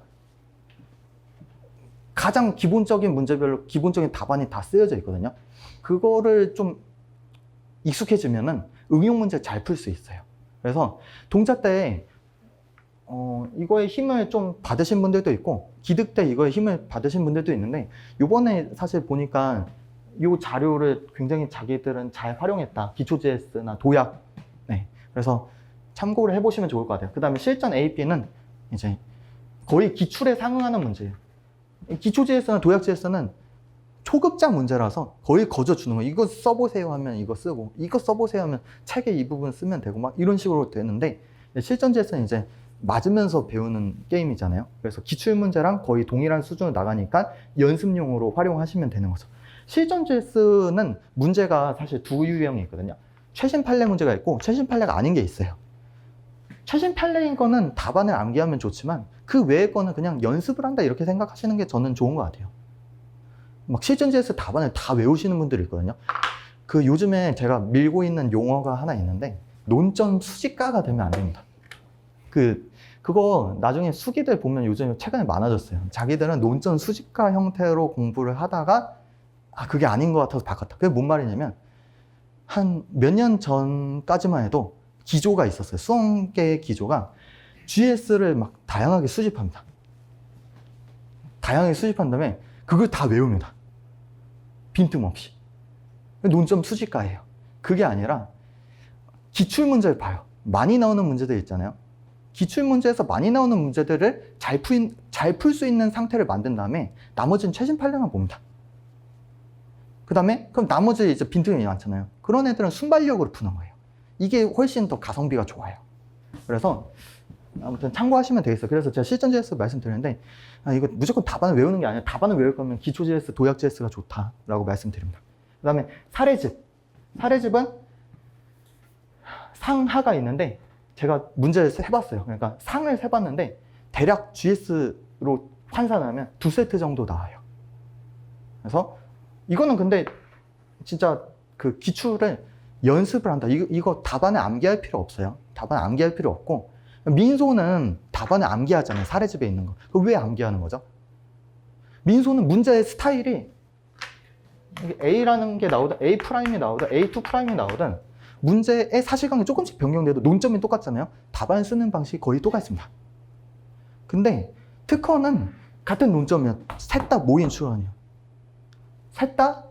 S1: 가장 기본적인 문제별로 기본적인 답안이 다 쓰여져 있거든요. 그거를 좀 익숙해지면은 응용 문제 잘 풀 수 있어요. 그래서 동차 때 이거에 힘을 좀 받으신 분들도 있고 기득 때 이거에 힘을 받으신 분들도 있는데 요번에 사실 보니까 이 자료를 굉장히 자기들은 잘 활용했다. 기초.js나 도약. 네. 그래서 참고를 해보시면 좋을 것 같아요. 그 다음에 실전 AP는 이제 거의 기출에 상응하는 문제예요. 기초.js나 도약.js는 초급자 문제라서 거의 거저 주는 거예요. 이거 써보세요 하면 이거 쓰고, 이거 써보세요 하면 책에 이 부분 쓰면 되고 막 이런 식으로 되는데, 실전 JS는 이제 맞으면서 배우는 게임이잖아요. 그래서 기출 문제랑 거의 동일한 수준으로 나가니까 연습용으로 활용하시면 되는 거죠. 실전 JS는 문제가 사실 두 유형이 있거든요. 최신 판례 문제가 있고 최신 판례가 아닌 게 있어요. 최신 판례인 거는 답안을 암기하면 좋지만 그 외의 거는 그냥 연습을 한다 이렇게 생각하시는 게 저는 좋은 것 같아요. 막 실전 JS 답안을 다 외우시는 분들이 있거든요. 그 요즘에 제가 밀고 있는 용어가 하나 있는데 논점 수집가가 되면 안 됩니다. 그거 나중에 수기들 보면 요즘에 최근에 많아졌어요. 자기들은 논점 수집가 형태로 공부를 하다가 그게 아닌 것 같아서 바꿨다. 그게 뭔 말이냐면 한 몇 년 전까지만 해도 기조가 있었어요. 수험계의 기조가 GS를 막 다양하게 수집합니다. 다양하게 수집한 다음에 그걸 다 외웁니다. 빈틈없이. 논점 수집가예요. 그게 아니라 기출문제를 봐요. 많이 나오는 문제들 있잖아요. 기출문제에서 많이 나오는 문제들을 잘 풀 수 있는 상태를 만든 다음에 나머지는 최신 판례만 봅니다. 그 다음에 그럼 나머지 이제 빈틈이 많잖아요. 그런 애들은 순발력으로 푸는 거예요. 이게 훨씬 더 가성비가 좋아요. 그래서 아무튼 참고하시면 되겠어요. 그래서 제가 실전 JS 말씀드리는데 이거 무조건 답안을 외우는 게 아니라 답안을 외울 거면 기초 JS, 도약 JS가 좋다라고 말씀드립니다. 그 다음에 사례집. 사례집은 상하가 있는데 제가 문제를 해봤어요. 그러니까 상을 세봤는데 대략 GS로 환산하면 2세트 정도 나와요. 그래서 이거는 근데 진짜 그 기출을 연습을 한다. 이거 답안에 암기할 필요 없어요. 답안에 암기할 필요 없고 민소는 답안에 암기하잖아요. 사례집에 있는 거. 그거 왜 암기하는 거죠? 민소는 문제의 스타일이 A라는 게 나오든 A 프라임이 나오든 A2 프라임이 나오든 문제의 사실관계 조금씩 변경돼도 논점이 똑같잖아요. 답안 쓰는 방식이 거의 똑같습니다. 근데 특허는 같은 논점이면 셋 다 모인 출원이에요. 셋 다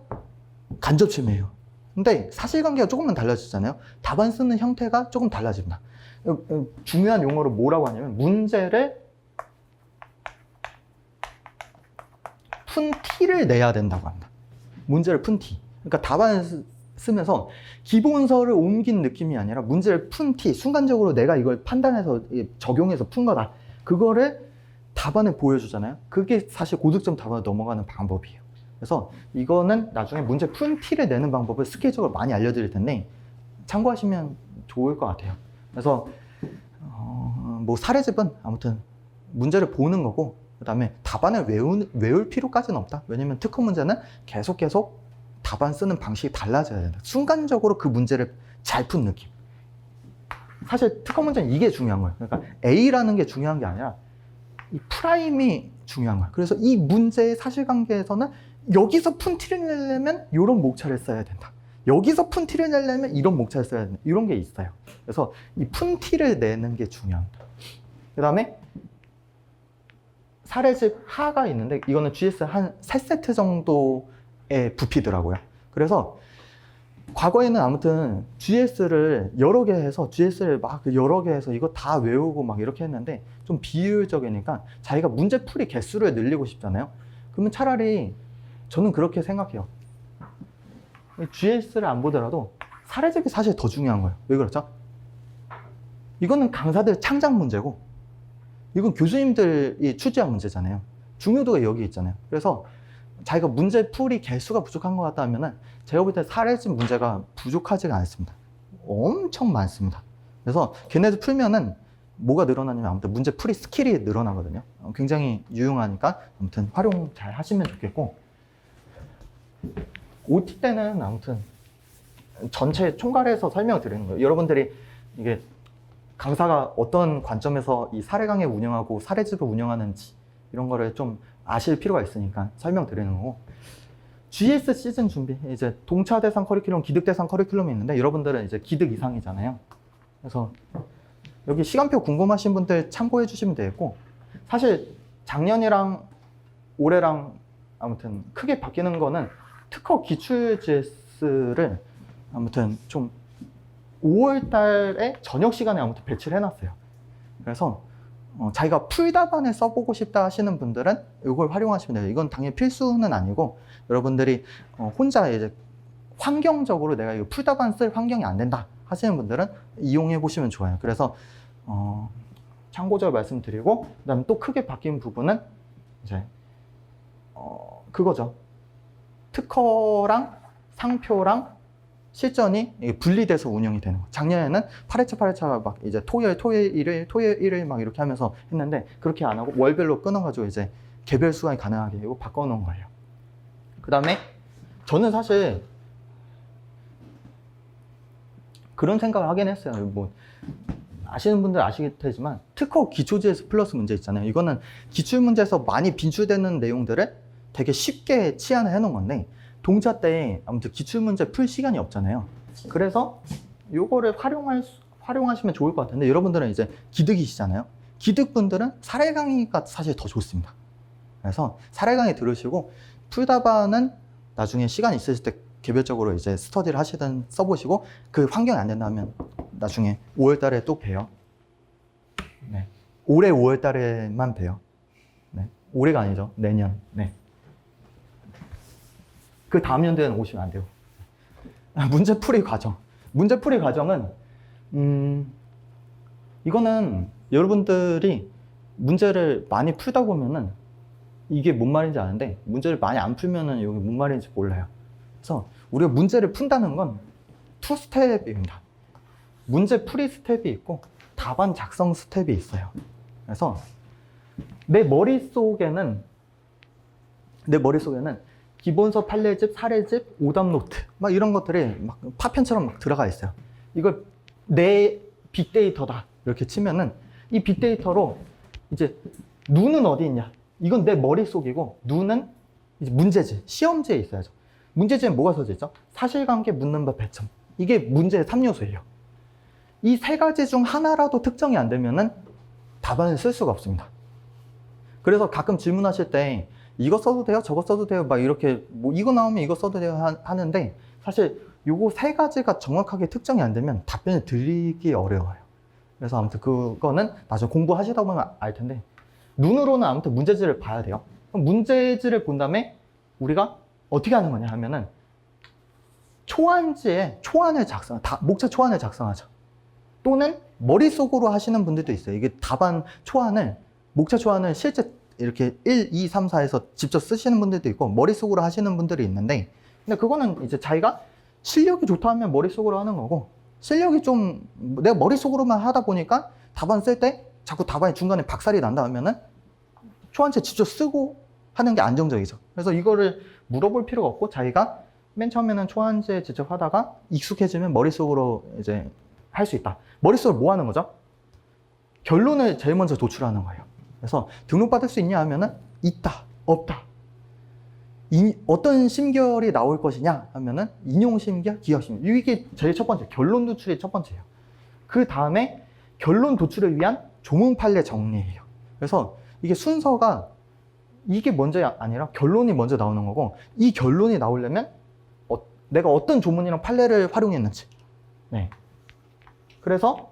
S1: 간접 침해예요. 근데 사실관계가 조금만 달라지잖아요. 답안 쓰는 형태가 조금 달라집니다. 중요한 용어로 뭐라고 하냐면 문제를 푼 티를 내야 된다고 합니다. 문제를 푼 티. 그러니까 답안을 쓰면서 기본서를 옮긴 느낌이 아니라 문제를 푼 티, 순간적으로 내가 이걸 판단해서 적용해서 푼 거다. 그거를 답안에 보여주잖아요. 그게 사실 고득점 답안에 넘어가는 방법이에요. 그래서 이거는 나중에 문제 푼 티를 내는 방법을 스케줄적으로 많이 알려드릴 텐데 참고하시면 좋을 것 같아요. 그래서 뭐 사례집은 아무튼 문제를 보는 거고 그 다음에 답안을 외울 필요까지는 없다. 왜냐면 특허 문제는 계속 답안 쓰는 방식이 달라져야 된다. 순간적으로 그 문제를 잘 푼 느낌. 사실 특허 문제는 이게 중요한 거예요. 그러니까 A라는 게 중요한 게 아니라 이 프라임이 중요한 거예요. 그래서 이 문제의 사실관계에서는 여기서 푼 티를 내려면 이런 목차를 써야 된다. 여기서 푼 티를 내려면 이런 목차를 써야 된다. 이런 게 있어요. 그래서 이 푼 티를 내는 게 중요합니다. 그 다음에 사례집 하가 있는데 이거는 GS 한 3세트 정도의 부피더라고요. 그래서 과거에는 아무튼 GS를 여러 개 해서 GS를 막 여러 개 해서 이거 다 외우고 막 이렇게 했는데 좀 비효율적이니까 자기가 문제풀이 개수를 늘리고 싶잖아요. 그러면 차라리 저는 그렇게 생각해요. GS를 안 보더라도 사례집이 사실 더 중요한 거예요. 왜 그렇죠? 이거는 강사들 창작 문제고 이건 교수님들이 출제한 문제잖아요. 중요도가 여기 있잖아요. 그래서 자기가 문제풀이 개수가 부족한 것 같다 하면은 제가 볼 때 사례집 문제가 부족하지가 않습니다. 엄청 많습니다. 그래서 걔네들 풀면은 뭐가 늘어나냐면 아무튼 문제풀이 스킬이 늘어나거든요. 굉장히 유용하니까 아무튼 활용 잘 하시면 좋겠고 OT 때는 아무튼 전체 총괄해서 설명을 드리는 거예요. 여러분들이 이게 강사가 어떤 관점에서 이 사례강의 운영하고 사례집을 운영하는지 이런 거를 좀 아실 필요가 있으니까 설명드리는 거고, GS 시즌 준비, 이제 동차 대상 커리큘럼, 기득 대상 커리큘럼이 있는데 여러분들은 이제 기득 이상이잖아요. 그래서 여기 시간표 궁금하신 분들 참고해 주시면 되겠고, 사실 작년이랑 올해랑 아무튼 크게 바뀌는 거는 특허 기출 GS를 아무튼 좀 5월 달에 저녁 시간에 아무튼 배치를 해놨어요. 그래서 자기가 풀답안을 써보고 싶다 하시는 분들은 이걸 활용하시면 돼요. 이건 당연히 필수는 아니고, 여러분들이 혼자 이제 환경적으로 내가 이거 풀답안 쓸 환경이 안 된다 하시는 분들은 이용해 보시면 좋아요. 그래서 참고적으로 말씀드리고, 그다음에 또 크게 바뀐 부분은 이제 그거죠. 특허랑 상표랑 실전이 분리돼서 운영이 되는 거. 작년에는 8회차 막 이제 토요일, 일요일 막 이렇게 하면서 했는데, 그렇게 안 하고 월별로 끊어가지고 이제 개별 수강이 가능하게 이거 바꿔놓은 거예요. 그 다음에 저는 사실 그런 생각을 하긴 했어요. 뭐 아시는 분들 아시겠지만 특허 기초지에서 플러스 문제 있잖아요. 이거는 기출문제에서 많이 빈출되는 내용들을 되게 쉽게 치환을 해놓은 건데, 동차 때 아무튼 기출문제 풀 시간이 없잖아요. 그래서 요거를 활용하시면 좋을 것 같은데, 여러분들은 이제 기득이시잖아요. 기득분들은 사례 강의가 사실 더 좋습니다. 그래서 사례 강의 들으시고, 풀답안은 나중에 시간 있으실 때 개별적으로 이제 스터디를 하시든 써보시고, 그 환경이 안 된다면 나중에 5월 달에 또 봬요. 네. 올해 5월 달에만 봬요. 네. 올해가 아니죠. 내년. 네. 그 다음 연도에는 오시면 안 돼요. 문제풀이 과정. 문제풀이 과정은 이거는 여러분들이 문제를 많이 풀다 보면은 이게 뭔 말인지 아는데, 문제를 많이 안 풀면은 이게 뭔 말인지 몰라요. 그래서 우리가 문제를 푼다는 건 2스텝입니다. 문제 풀이 스텝이 있고 답안 작성 스텝이 있어요. 그래서 내 머릿속에는 기본서 판례집, 사례집, 오답 노트 막 이런 것들이 막 파편처럼 막 들어가 있어요. 이걸 내 빅데이터다 이렇게 치면은, 이 빅데이터로 이제 눈은 어디 있냐, 이건 내 머릿속이고, 눈은 이제 문제지, 시험지에 있어야죠. 문제지에 뭐가 써져 있죠? 사실관계, 묻는 법, 배점. 이게 문제의 3요소예요. 이 세 가지 중 하나라도 특정이 안 되면은 답안을 쓸 수가 없습니다. 그래서 가끔 질문하실 때 이거 써도 돼요? 저거 써도 돼요? 막 이렇게 뭐 이거 나오면 이거 써도 돼요? 하는데, 사실 요거 세 가지가 정확하게 특정이 안 되면 답변을 드리기 어려워요. 그래서 아무튼 그거는 나중에 공부하시다 보면 알 텐데, 눈으로는 아무튼 문제지를 봐야 돼요. 그럼 문제지를 본 다음에 우리가 어떻게 하는 거냐 하면은, 초안지에 목차 초안을 작성하죠. 또는 머릿속으로 하시는 분들도 있어요. 이게 답안 초안을, 목차 초안을 실제 이렇게 1, 2, 3, 4에서 직접 쓰시는 분들도 있고, 머릿속으로 하시는 분들이 있는데, 근데 그거는 이제 자기가 실력이 좋다 하면 머릿속으로 하는 거고, 실력이 좀 내가 머릿속으로만 하다 보니까 답안 쓸 때 자꾸 답안이 중간에 박살이 난다 하면은 초안지 직접 쓰고 하는 게 안정적이죠. 그래서 이거를 물어볼 필요가 없고, 자기가 맨 처음에는 초안지에 직접 하다가 익숙해지면 머릿속으로 이제 할 수 있다. 머릿속으로 뭐 하는 거죠? 결론을 제일 먼저 도출하는 거예요. 그래서 등록받을 수 있냐 하면은 있다, 없다. 어떤 심결이 나올 것이냐 하면은 인용심결, 기각심결. 이게 제일 첫 번째, 결론 도출이 첫 번째예요. 그 다음에 결론 도출을 위한 조문 판례 정리예요. 그래서 이게 순서가, 이게 먼저 아니라 결론이 먼저 나오는 거고, 이 결론이 나오려면 내가 어떤 조문이랑 판례를 활용했는지. 네. 그래서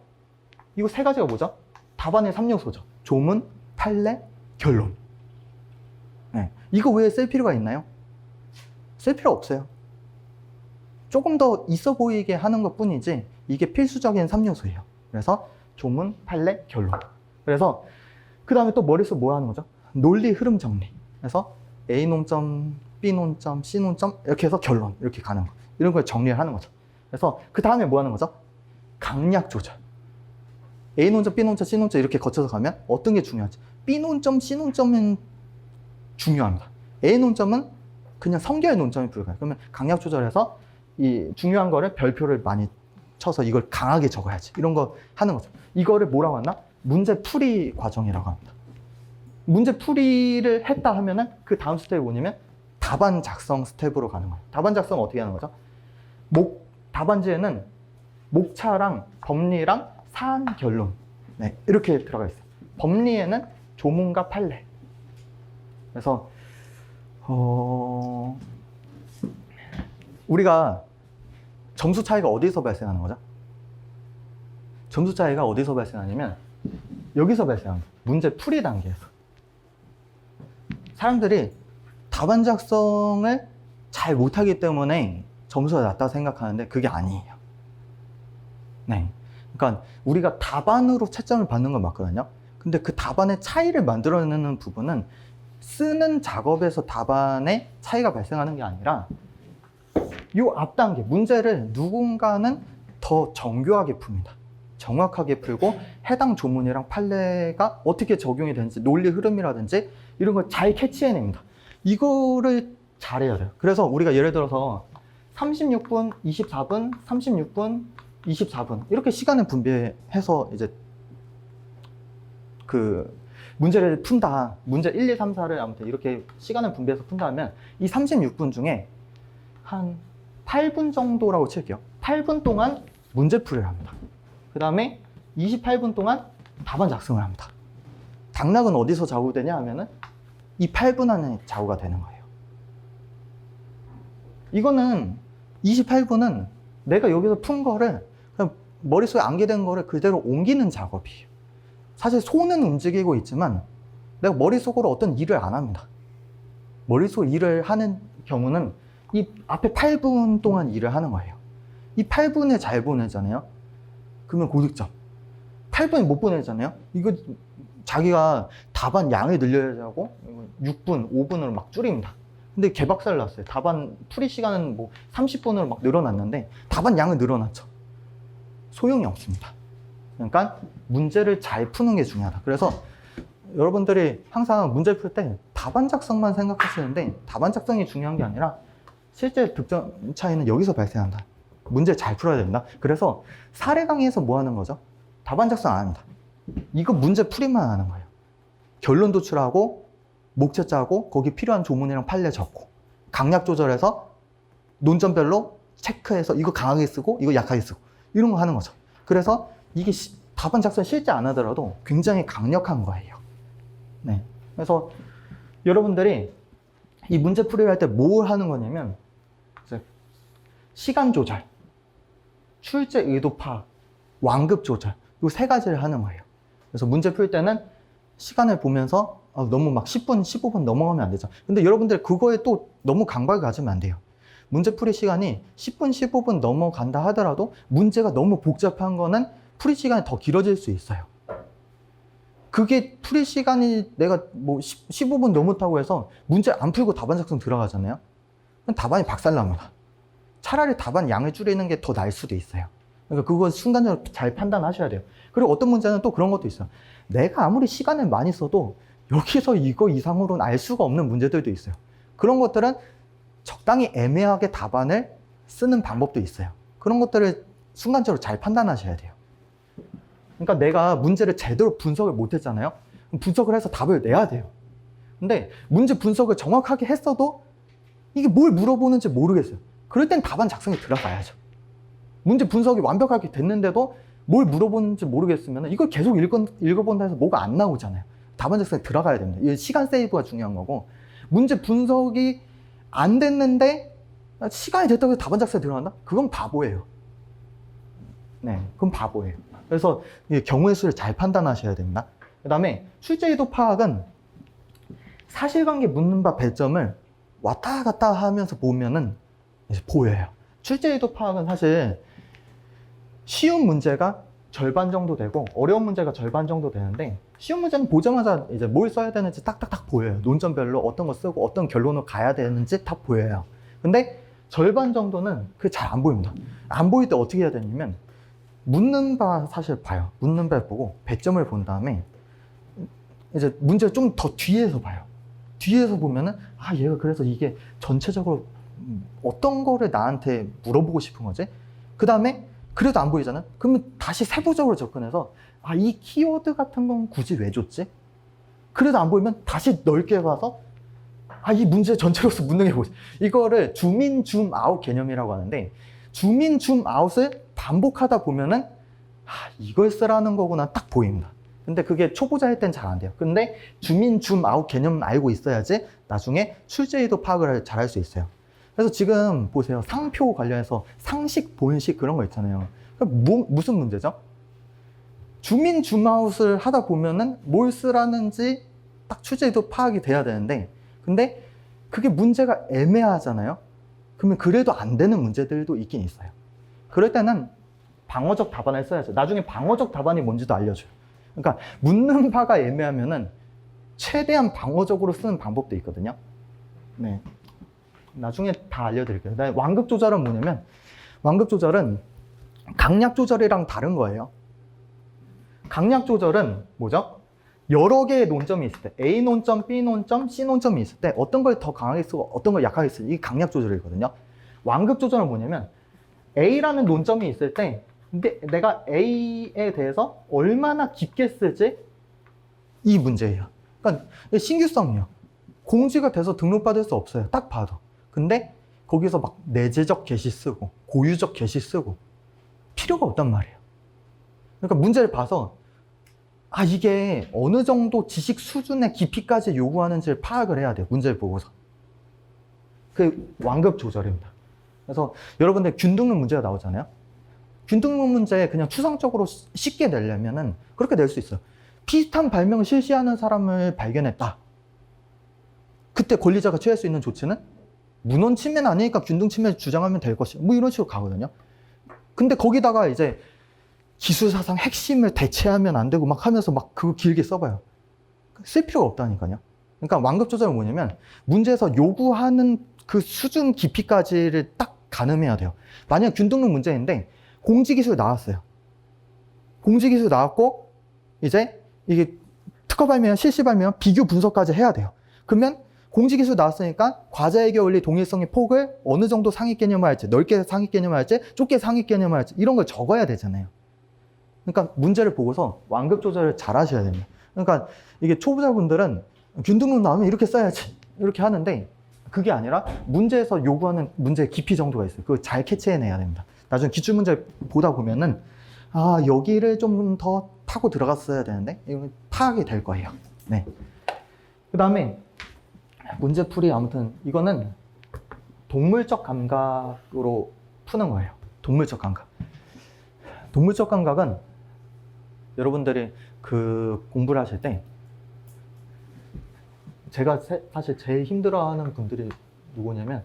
S1: 이거 세 가지가 뭐죠? 답안의 3요소죠. 조문, 판례, 결론. 네. 이거 왜 쓸 필요가 있나요? 쓸 필요 없어요. 조금 더 있어 보이게 하는 것 뿐이지, 이게 필수적인 3요소예요. 그래서 조문, 판례, 결론. 그래서 그 다음에 또 머릿속 뭐 하는 거죠? 논리 흐름 정리. 그래서 A 논점, B 논점, C 논점 이렇게 해서 결론 이렇게 가는 거. 이런 걸 정리를 하는 거죠. 그래서 그 다음에 뭐 하는 거죠? 강약 조절. A 논점, B 논점, C 논점 이렇게 거쳐서 가면 어떤 게 중요하지? B 논점, C 논점은 중요합니다. A 논점은 그냥 성결 논점이 불가해요. 그러면 강약 조절해서 이 중요한 거를 별표를 많이 쳐서 이걸 강하게 적어야지. 이런 거 하는 거죠. 이거를 뭐라고 하나? 문제 풀이 과정이라고 합니다. 문제 풀이를 했다 하면은 그 다음 스텝이 뭐냐면 답안 작성 스텝으로 가는 거예요. 답안 작성은 어떻게 하는 거죠? 답안지에는 목차랑 법리랑 사안 결론. 네, 이렇게 들어가 있어요. 법리에는 조문과 판례. 그래서 우리가 점수 차이가 어디서 발생하는 거죠? 점수 차이가 어디서 발생하냐면 여기서 발생합니다. 문제 풀이 단계에서. 사람들이 답안 작성을 잘 못하기 때문에 점수가 낮다고 생각하는데 그게 아니에요. 네. 그러니까 우리가 답안으로 채점을 받는 건 맞거든요. 근데 그 답안의 차이를 만들어내는 부분은 쓰는 작업에서 답안의 차이가 발생하는 게 아니라 이 앞 단계, 문제를 누군가는 더 정교하게 풉니다. 정확하게 풀고 해당 조문이랑 판례가 어떻게 적용이 되는지, 논리 흐름이라든지 이런 걸 잘 캐치해냅니다. 이거를 잘해야 돼요. 그래서 우리가 예를 들어서 36분, 24분, 36분, 24분 이렇게 시간을 분배해서 이제 그 문제를 푼다. 문제 1, 2, 3, 4를 아무튼 이렇게 시간을 분배해서 푼다면 이 36분 중에 한 8분 정도라고 칠게요. 8분 동안 문제풀이를 합니다. 그 다음에 28분 동안 답안 작성을 합니다. 당락은 어디서 좌우되냐 하면은 이 8분 안에 좌우가 되는 거예요. 이거는 28분은 내가 여기서 푼 거를 그냥 머릿속에 암기된 거를 그대로 옮기는 작업이에요. 사실 손은 움직이고 있지만 내가 머릿속으로 어떤 일을 안 합니다. 머릿속 일을 하는 경우는 이 앞에 8분 동안 일을 하는 거예요. 이 8분을 잘 보내잖아요. 그러면 고득점. 8분을 못 보내잖아요. 이거 자기가 답안 양을 늘려야 하고 6분, 5분으로 막 줄입니다. 근데 개박살 났어요. 답안 풀이 시간은 뭐 30분으로 막 늘어났는데 답안 양을 늘어났죠. 소용이 없습니다. 그러니까 문제를 잘 푸는 게 중요하다. 그래서 여러분들이 항상 문제 풀 때 답안 작성만 생각하시는데 답안 작성이 중요한 게 아니라 실제 득점 차이는 여기서 발생한다. 문제 잘 풀어야 된다. 그래서 사례 강의에서 뭐 하는 거죠? 답안 작성 안 합니다. 이거 문제 풀이만 하는 거예요. 결론 도출하고 목차 짜고 거기 필요한 조문이랑 판례 적고 강약 조절해서 논점별로 체크해서 이거 강하게 쓰고 이거 약하게 쓰고 이런 거 하는 거죠. 그래서 이게 답안 작성 실제 안 하더라도 굉장히 강력한 거예요. 네. 그래서 여러분들이 이 문제 풀이를 할 때 뭘 하는 거냐면 이제 시간 조절, 출제 의도 파악, 완급 조절 이 세 가지를 하는 거예요. 그래서 문제 풀 때는 시간을 보면서 너무 막 10분, 15분 넘어가면 안 되죠. 근데 여러분들 그거에 또 너무 강박을 가지면 안 돼요. 문제 풀이 시간이 10분, 15분 넘어간다 하더라도 문제가 너무 복잡한 거는 풀이 시간이 더 길어질 수 있어요. 그게 풀이 시간이 내가 뭐 15분 넘었다고 해서 문제 안 풀고 답안 작성 들어가잖아요. 그럼 답안이 박살납니다. 차라리 답안 양을 줄이는 게 더 나을 수도 있어요. 그러니까 그거 순간적으로 잘 판단하셔야 돼요. 그리고 어떤 문제는 또 그런 것도 있어요. 내가 아무리 시간을 많이 써도 여기서 이거 이상으로는 알 수가 없는 문제들도 있어요. 그런 것들은 적당히 애매하게 답안을 쓰는 방법도 있어요. 그런 것들을 순간적으로 잘 판단하셔야 돼요. 그러니까 내가 문제를 제대로 분석을 못 했잖아요. 분석을 해서 답을 내야 돼요. 근데 문제 분석을 정확하게 했어도 이게 뭘 물어보는지 모르겠어요. 그럴 땐 답안 작성에 들어가야죠. 문제 분석이 완벽하게 됐는데도 뭘 물어보는지 모르겠으면 이걸 계속 읽어본다 해서 뭐가 안 나오잖아요. 답안 작성에 들어가야 됩니다. 이 시간 세이브가 중요한 거고, 문제 분석이 안 됐는데 시간이 됐다고 해서 답안 작성에 들어간다? 그건 바보예요. 네, 그건 바보예요. 그래서 경우의 수를 잘 판단하셔야 됩니다. 그 다음에 출제 의도 파악은 사실관계 묻는 바 배점을 왔다 갔다 하면서 보면은 이제 보여요. 출제 의도 파악은 사실 쉬운 문제가 절반 정도 되고 어려운 문제가 절반 정도 되는데, 쉬운 문제는 보자마자 이제 뭘 써야 되는지 딱딱딱 보여요. 논점별로 어떤 거 쓰고 어떤 결론을 가야 되는지 다 보여요. 근데 절반 정도는 그게 잘 안 보입니다. 안 보일 때 어떻게 해야 되냐면 묻는 바 사실 봐요. 묻는 바 보고 배점을 본 다음에 이제 문제를 좀 더 뒤에서 봐요. 뒤에서 보면은 얘가 그래서 이게 전체적으로 어떤 거를 나한테 물어보고 싶은 거지? 그 다음에 그래도 안 보이잖아? 그러면 다시 세부적으로 접근해서 이 키워드 같은 건 굳이 왜 줬지? 그래도 안 보이면 다시 넓게 봐서 이 문제 전체로서 묻는 게 뭐지? 이거를 줌인 줌아웃 개념이라고 하는데, 줌인 줌아웃을 반복하다 보면은 이걸 쓰라는 거구나 딱 보입니다. 근데 그게 초보자 할 땐 잘 안 돼요. 근데 줌인 줌아웃 개념 알고 있어야지 나중에 출제에도 파악을 잘 할 수 있어요. 그래서 지금 보세요. 상표 관련해서 상식, 본식 그런 거 있잖아요. 무슨 문제죠? 줌인 줌아웃을 하다 보면은 뭘 쓰라는지 딱 출제에도 파악이 돼야 되는데, 근데 그게 문제가 애매하잖아요. 그러면 그래도 안 되는 문제들도 있긴 있어요. 그럴 때는 방어적 답안을 써야죠. 나중에 방어적 답안이 뭔지도 알려줘요. 그러니까 묻는 바가 애매하면은 최대한 방어적으로 쓰는 방법도 있거든요. 네, 나중에 다 알려드릴게요. 완급 조절은 뭐냐면, 완급 조절은 강약 조절이랑 다른 거예요. 강약 조절은 뭐죠? 여러 개의 논점이 있을 때, A 논점, B 논점, C 논점이 있을 때 어떤 걸 더 강하게 쓰고 어떤 걸 약하게 쓰고, 이게 강약 조절이거든요. 완급 조절은 뭐냐면 A라는 논점이 있을 때 근데 내가 A에 대해서 얼마나 깊게 쓰지? 이 문제예요. 그러니까 신규성이요. 공지가 돼서 등록받을 수 없어요. 딱 봐도. 근데 거기서 막 내재적 게시 쓰고 고유적 게시 쓰고 필요가 없단 말이에요. 그러니까 문제를 봐서 이게 어느 정도 지식 수준의 깊이까지 요구하는지를 파악을 해야 돼요. 문제를 보고서. 그게 완급 조절입니다. 그래서 여러분들 균등론 문제가 나오잖아요. 균등론 문제 그냥 추상적으로 쉽게 내려면은 그렇게 낼 수 있어요. 비슷한 발명을 실시하는 사람을 발견했다. 그때 권리자가 취할 수 있는 조치는 문헌 침해는 아니니까 균등 침해 주장하면 될 것이다. 뭐 이런 식으로 가거든요. 근데 거기다가 이제 기술사상 핵심을 대체하면 안 되고 막 하면서 막 그거 길게 써봐요. 쓸 필요가 없다니까요. 그러니까 완급 조절은 뭐냐면 문제에서 요구하는 그 수준 깊이까지를 딱 가늠해야 돼요. 만약 균등론 문제인데 공지기술 나왔어요. 공지기술 나왔고 이제 이게 특허 발명, 실시 발명, 비교 분석까지 해야 돼요. 그러면 공지기술 나왔으니까 과자에게 원리 동일성의 폭을 어느 정도 상위 개념을 할지, 넓게 상위 개념을 할지, 좁게 상위 개념을 할지 이런 걸 적어야 되잖아요. 그러니까 문제를 보고서 완급 조절을 잘 하셔야 됩니다. 그러니까 이게 초보자분들은 균등론 나오면 이렇게 써야지 이렇게 하는데 그게 아니라 문제에서 요구하는 문제의 깊이 정도가 있어요. 그걸 잘 캐치해내야 됩니다. 나중에 기출문제 보다 보면은 여기를 좀 더 파고 들어갔어야 되는데 이거 파악이 될 거예요. 네. 그 다음에 문제풀이 아무튼 이거는 동물적 감각으로 푸는 거예요. 동물적 감각. 동물적 감각은 여러분들이 그 공부를 하실 때 제가 사실 제일 힘들어하는 분들이 누구냐면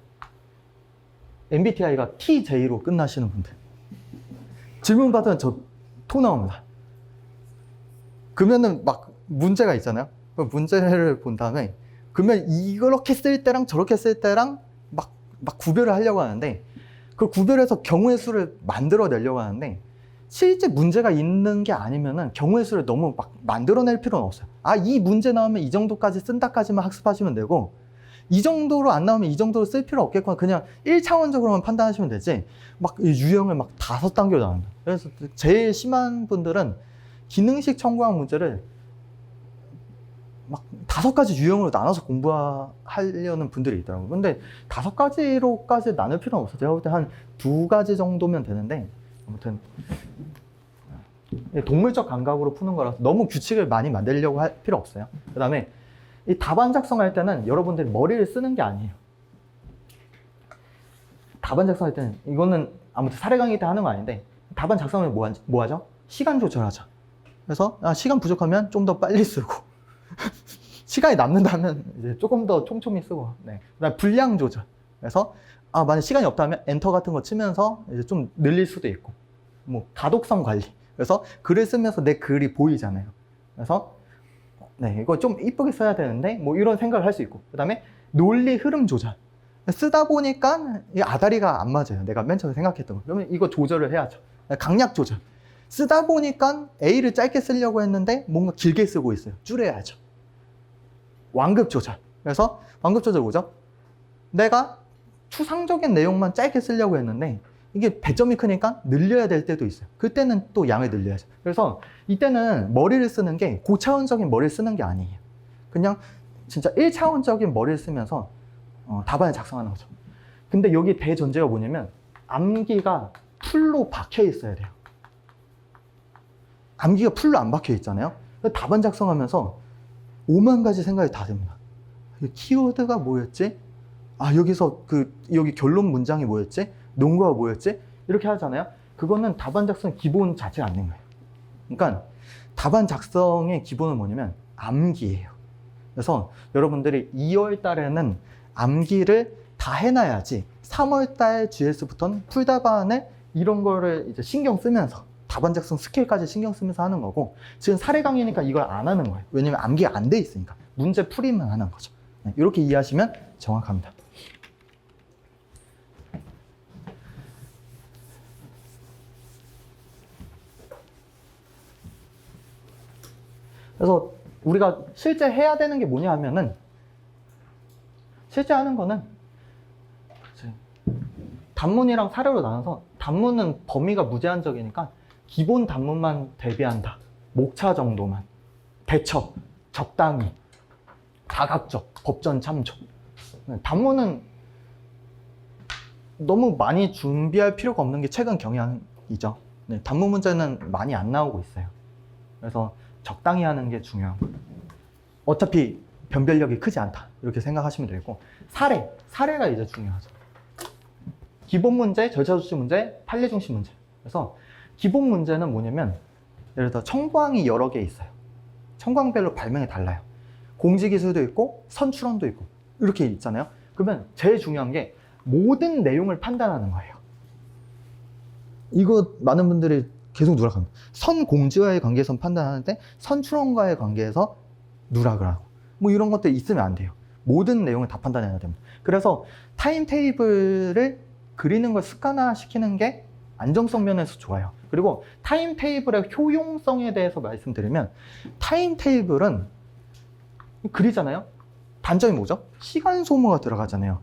S1: MBTI가 TJ로 끝나시는 분들. 질문 받으면 저 토 나옵니다. 그러면은 막 문제가 있잖아요. 문제를 본 다음에 그러면 이렇게 쓸 때랑 저렇게 쓸 때랑 막 구별을 하려고 하는데 그 구별해서 경우의 수를 만들어내려고 하는데 실제 문제가 있는 게 아니면은 경우의 수를 너무 막 만들어낼 필요는 없어요. 이 문제 나오면 이 정도까지 쓴다까지만 학습하시면 되고 이 정도로 안 나오면 이 정도로 쓸 필요 없겠구나. 그냥 1차원적으로만 판단하시면 되지 막 유형을 막 5단계로 나온다. 그래서 제일 심한 분들은 기능식 청구항 문제를 막 5가지 유형으로 나눠서 공부하려는 분들이 있더라고요. 근데 5가지로까지 나눌 필요는 없어요. 제가 볼 때 한 2가지 정도면 되는데 아무튼 동물적 감각으로 푸는 거라서 너무 규칙을 많이 만들려고 할 필요 없어요. 그 다음에 이 답안 작성할 때는 여러분들이 머리를 쓰는 게 아니에요. 답안 작성할 때는 이거는 아무튼 사례 강의 때 하는 거 아닌데 답안 작성하면 뭐 하죠? 시간 조절하죠. 그래서 시간 부족하면 좀 더 빨리 쓰고 시간이 남는다면 이제 조금 더 촘촘히 쓰고. 네. 그다음에 분량 조절. 그래서 만약 시간이 없다면 엔터 같은 거 치면서 이제 좀 늘릴 수도 있고. 뭐 가독성 관리. 그래서 글을 쓰면서 내 글이 보이잖아요. 그래서 네, 이거 좀 이쁘게 써야 되는데 뭐 이런 생각을 할 수 있고. 그다음에 논리 흐름 조절. 쓰다 보니까 이 아다리가 안 맞아요. 내가 맨 처음에 생각했던 거. 그러면 이거 조절을 해야죠. 강약 조절. 쓰다 보니까 A를 짧게 쓰려고 했는데 뭔가 길게 쓰고 있어요. 줄여야죠. 완급 조절. 그래서 완급 조절 뭐죠? 내가 추상적인 내용만 짧게 쓰려고 했는데 이게 배점이 크니까 늘려야 될 때도 있어요. 그때는 또 양을 늘려야죠. 그래서 이때는 머리를 쓰는 게 고차원적인 머리를 쓰는 게 아니에요. 그냥 진짜 1차원적인 머리를 쓰면서 답안을 작성하는 거죠. 근데 여기 대전제가 뭐냐면 암기가 풀로 박혀 있어야 돼요. 암기가 풀로 안 박혀 있잖아요. 답안 작성하면서 5만 가지 생각이 다 듭니다. 키워드가 뭐였지? 아, 여기서 여기 결론 문장이 뭐였지? 논거가 뭐였지? 이렇게 하잖아요. 그거는 답안 작성 기본 자체가 안 된 거예요. 그러니까 답안 작성의 기본은 뭐냐면 암기예요. 그래서 여러분들이 2월 달에는 암기를 다 해놔야지 3월 달 GS부터는 풀답안을 이런 거를 이제 신경 쓰면서 답안 작성 스킬까지 신경 쓰면서 하는 거고, 지금 사례 강의니까 이걸 안 하는 거예요. 왜냐면 암기가 안 돼 있으니까 문제 풀이만 하는 거죠. 네, 이렇게 이해하시면 정확합니다. 그래서 우리가 실제 해야 되는 게 뭐냐 하면은, 실제 하는 거는 단문이랑 사례로 나눠서, 단문은 범위가 무제한적이니까 기본 단문만 대비한다. 목차 정도만. 대처, 적당히, 다각적, 법전 참조. 단문은 너무 많이 준비할 필요가 없는 게 최근 경향이죠. 네, 단문 문제는 많이 안 나오고 있어요. 그래서 적당히 하는 게 중요한 거예요. 어차피 변별력이 크지 않다. 이렇게 생각하시면 되고, 사례가 이제 중요하죠. 기본 문제, 절차 조치 문제, 판례 중심 문제. 그래서 기본 문제는 뭐냐면, 예를 들어 청구항이 여러 개 있어요. 청구항별로 발명이 달라요. 공지기술도 있고 선출원도 있고 이렇게 있잖아요. 그러면 제일 중요한 게 모든 내용을 판단하는 거예요. 이거 많은 분들이 계속 누락합니다. 선공지와의 관계에서 판단하는데 선출원과의 관계에서 누락을 하고 뭐 이런 것들 있으면 안 돼요. 모든 내용을 다 판단해야 됩니다. 그래서 타임테이블을 그리는 걸 습관화시키는 게 안정성 면에서 좋아요. 그리고 타임테이블의 효용성에 대해서 말씀드리면, 타임테이블은 그리잖아요. 단점이 뭐죠? 시간 소모가 들어가잖아요.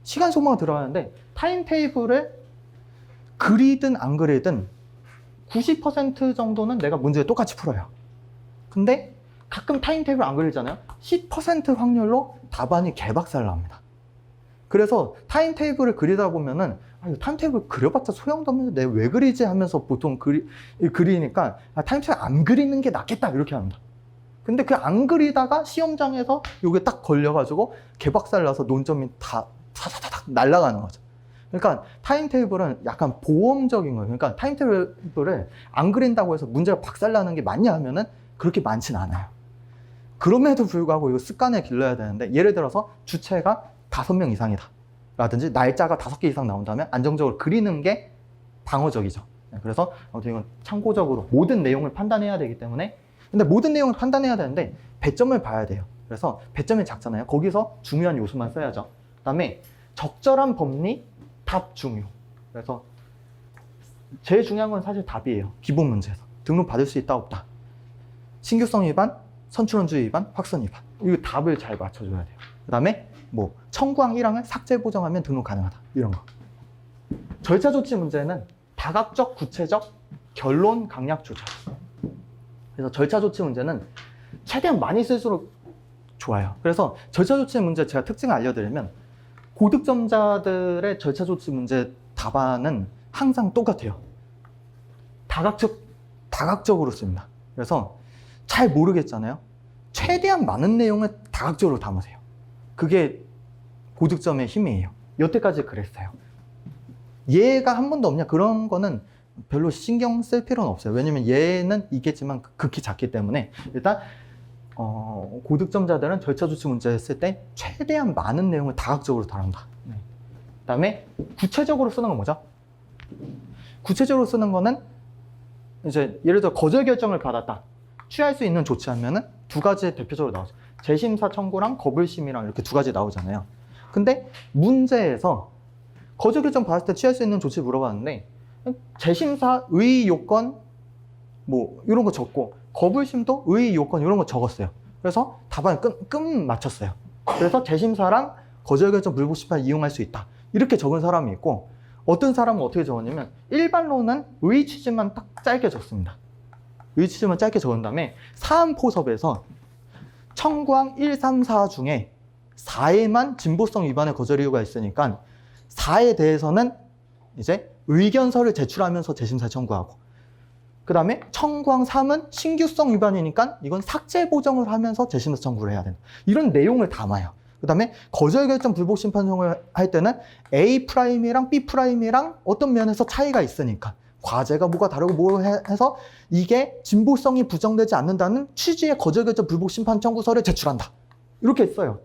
S1: 시간 소모가 들어가는데 타임테이블을 그리든 안 그리든 90% 정도는 내가 문제를 똑같이 풀어요. 근데 가끔 타임테이블 안 그리잖아요. 10% 확률로 답안이 개박살 납니다. 그래서 타임테이블을 그리다 보면은 이거 타임테이블 그려봤자 소용도 없는데 내가 왜 그리지 하면서 보통 그리니까 타임테이블 안 그리는 게 낫겠다 이렇게 합니다. 근데 그 안 그리다가 시험장에서 이게 딱 걸려가지고 개박살 나서 논점이 다 타타타닥 날아가는 거죠. 그러니까 타임테이블은 약간 보험적인 거예요. 그러니까 타임테이블을 안 그린다고 해서 문제가 박살나는 게 맞냐 하면은 그렇게 많진 않아요. 그럼에도 불구하고 이거 습관을 길러야 되는데, 예를 들어서 주체가 5명 이상이다 라든지 날짜가 5개 이상 나온다면 안정적으로 그리는 게 방어적이죠. 그래서 아무튼 이건 참고적으로 모든 내용을 판단해야 되기 때문에, 근데 모든 내용을 판단해야 되는데 배점을 봐야 돼요. 그래서 배점이 작잖아요. 거기서 중요한 요소만 써야죠. 그 다음에 적절한 법리, 답 중요. 그래서 제일 중요한 건 사실 답이에요. 기본 문제에서 등록 받을 수 있다 없다, 신규성 위반, 선출원주의 위반, 확선 위반, 이거 답을 잘 맞춰줘야 돼요. 그 다음에 뭐 청구항 1항을 삭제 보정하면 등록 가능하다, 이런 거. 절차 조치 문제는 다각적, 구체적, 결론, 강약 조절. 그래서 절차 조치 문제는 최대한 많이 쓸수록 좋아요. 그래서 절차 조치 문제 제가 특징을 알려드리면, 고득점자들의 절차 조치 문제 답안은 항상 똑같아요. 다각적으로 씁니다. 그래서 잘 모르겠잖아요. 최대한 많은 내용을 다각적으로 담으세요. 그게 고득점의 힘이에요. 여태까지 그랬어요. 얘가 한 번도 없냐? 그런 거는 별로 신경 쓸 필요는 없어요. 왜냐면 얘는 이겠지만 극히 작기 때문에. 일단 고득점자들은 절차 조치 문제 했을 때 최대한 많은 내용을 다각적으로 다룬다. 그 다음에 구체적으로 쓰는 건 뭐죠? 구체적으로 쓰는 거는 이제 예를 들어 거절 결정을 받았다, 취할 수 있는 조치하면은 두 가지 대표적으로 나오죠. 재심사 청구랑 거불심이랑 이렇게 두 가지 나오잖아요. 근데 문제에서 거절 결정 받았을 때 취할 수 있는 조치 물어봤는데, 재심사 의의 요건 뭐 이런 거 적고 거불심도 의의 요건 이런 거 적었어요. 그래서 답안을 끝 맞췄어요. 그래서 재심사랑 거절결정 불복심판을 이용할 수 있다. 이렇게 적은 사람이 있고, 어떤 사람은 어떻게 적었냐면 일반론은 의 취지만 딱 짧게 적습니다. 의 취지만 짧게 적은 다음에 사안포섭에서 청구항 1, 3, 4 중에 4에만 진보성 위반의 거절 이유가 있으니까 4에 대해서는 이제 의견서를 제출하면서 재심사 청구하고, 그 다음에 청구항 3은 신규성 위반이니까 이건 삭제 보정을 하면서 재심사 청구를 해야 된다. 이런 내용을 담아요. 그 다음에 거절결정 불복심판 청구를 할 때는 A'이랑 B'이랑 어떤 면에서 차이가 있으니까 과제가 뭐가 다르고 뭐 해서 이게 진보성이 부정되지 않는다는 취지의 거절결정 불복심판 청구서를 제출한다. 이렇게 했어요.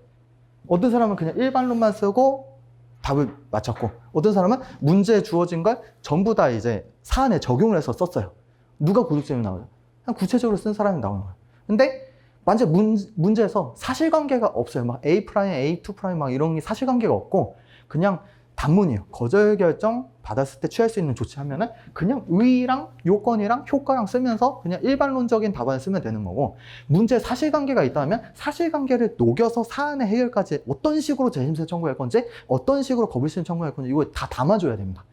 S1: 어떤 사람은 그냥 일반론만 쓰고 답을 맞췄고, 어떤 사람은 문제에 주어진 걸 전부 다 이제 사안에 적용을 해서 썼어요. 누가 고득점이 나오죠? 그냥 구체적으로 쓴 사람이 나오는 거예요. 근데 만약 문제에서 사실관계가 없어요. 막 A', A2' 막 이런 게 사실관계가 없고 그냥 단문이에요. 거절결정 받았을 때 취할 수 있는 조치하면은 그냥 의의랑 요건이랑 효과랑 쓰면서 그냥 일반론적인 답안을 쓰면 되는 거고, 문제에 사실관계가 있다면 사실관계를 녹여서 사안의 해결까지 어떤 식으로 재심사 청구할 건지 어떤 식으로 거부심 청구할 건지 이거 다 담아줘야 됩니다.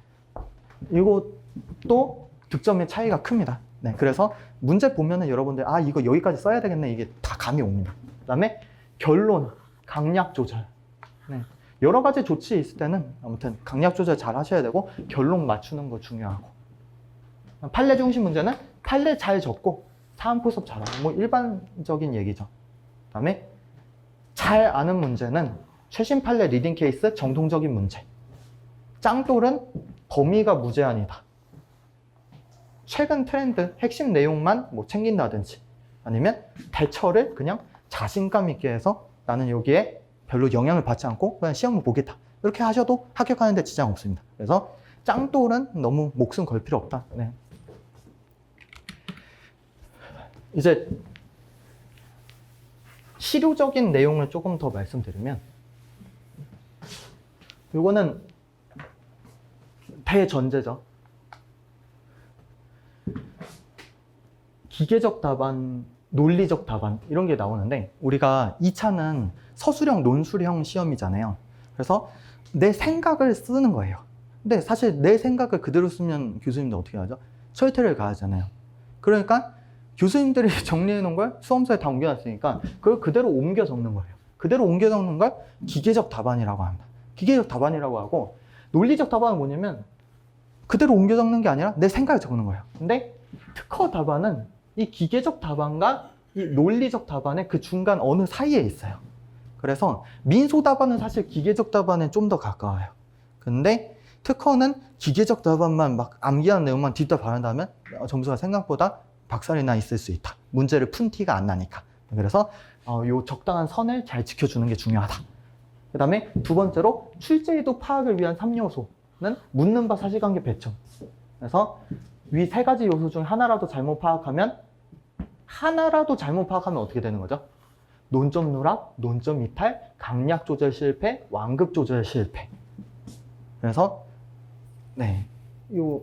S1: 이것도 득점의 차이가 큽니다. 네, 그래서 문제 보면은 여러분들 이거 여기까지 써야 되겠네, 이게 다 감이 옵니다. 그 다음에 결론, 강약 조절. 네, 여러 가지 조치 있을 때는 아무튼 강약 조절 잘 하셔야 되고 결론 맞추는 거 중요하고, 판례 중심 문제는 판례 잘 적고 사안포섭 잘하고 뭐 일반적인 얘기죠. 그 다음에 잘 아는 문제는 최신 판례 리딩 케이스 정통적인 문제, 짱돌은 범위가 무제한이다, 최근 트렌드 핵심 내용만 뭐 챙긴다든지, 아니면 대처를 그냥 자신감 있게 해서 나는 여기에 별로 영향을 받지 않고 그냥 시험을 보겠다, 이렇게 하셔도 합격하는데 지장 없습니다. 그래서 짱돌은 너무 목숨 걸 필요 없다. 네. 이제 실효적인 내용을 조금 더 말씀드리면, 이거는 대전제죠. 기계적 답안, 논리적 답안 이런 게 나오는데, 우리가 2차는 서술형, 논술형 시험이잖아요. 그래서 내 생각을 쓰는 거예요. 근데 사실 내 생각을 그대로 쓰면 교수님들 어떻게 하죠? 철퇴를 가하잖아요. 그러니까 교수님들이 정리해 놓은 걸 수험서에 다 옮겨놨으니까 그걸 그대로 옮겨 적는 거예요. 그대로 옮겨 적는 걸 기계적 답안이라고 합니다. 기계적 답안이라고 하고, 논리적 답안은 뭐냐면 그대로 옮겨 적는 게 아니라 내 생각을 적는 거예요. 근데 특허 답안은 이 기계적 답안과 이 논리적 답안의 그 중간 어느 사이에 있어요. 그래서 민소 답안은 사실 기계적 답안에 좀 더 가까워요. 근데 특허는 기계적 답안만 막 암기하는 내용만 뒷다 바른다면 점수가 생각보다 박살이 나 있을 수 있다. 문제를 푼 티가 안 나니까. 그래서 요 적당한 선을 잘 지켜주는 게 중요하다. 그 다음에 두 번째로 출제의도 파악을 위한 3요소는 묻는 바 사실관계 배점. 그래서 위 세 가지 요소 중 하나라도 잘못 파악하면 어떻게 되는 거죠? 논점 누락, 논점 이탈, 강약 조절 실패, 완급 조절 실패. 그래서 네, 요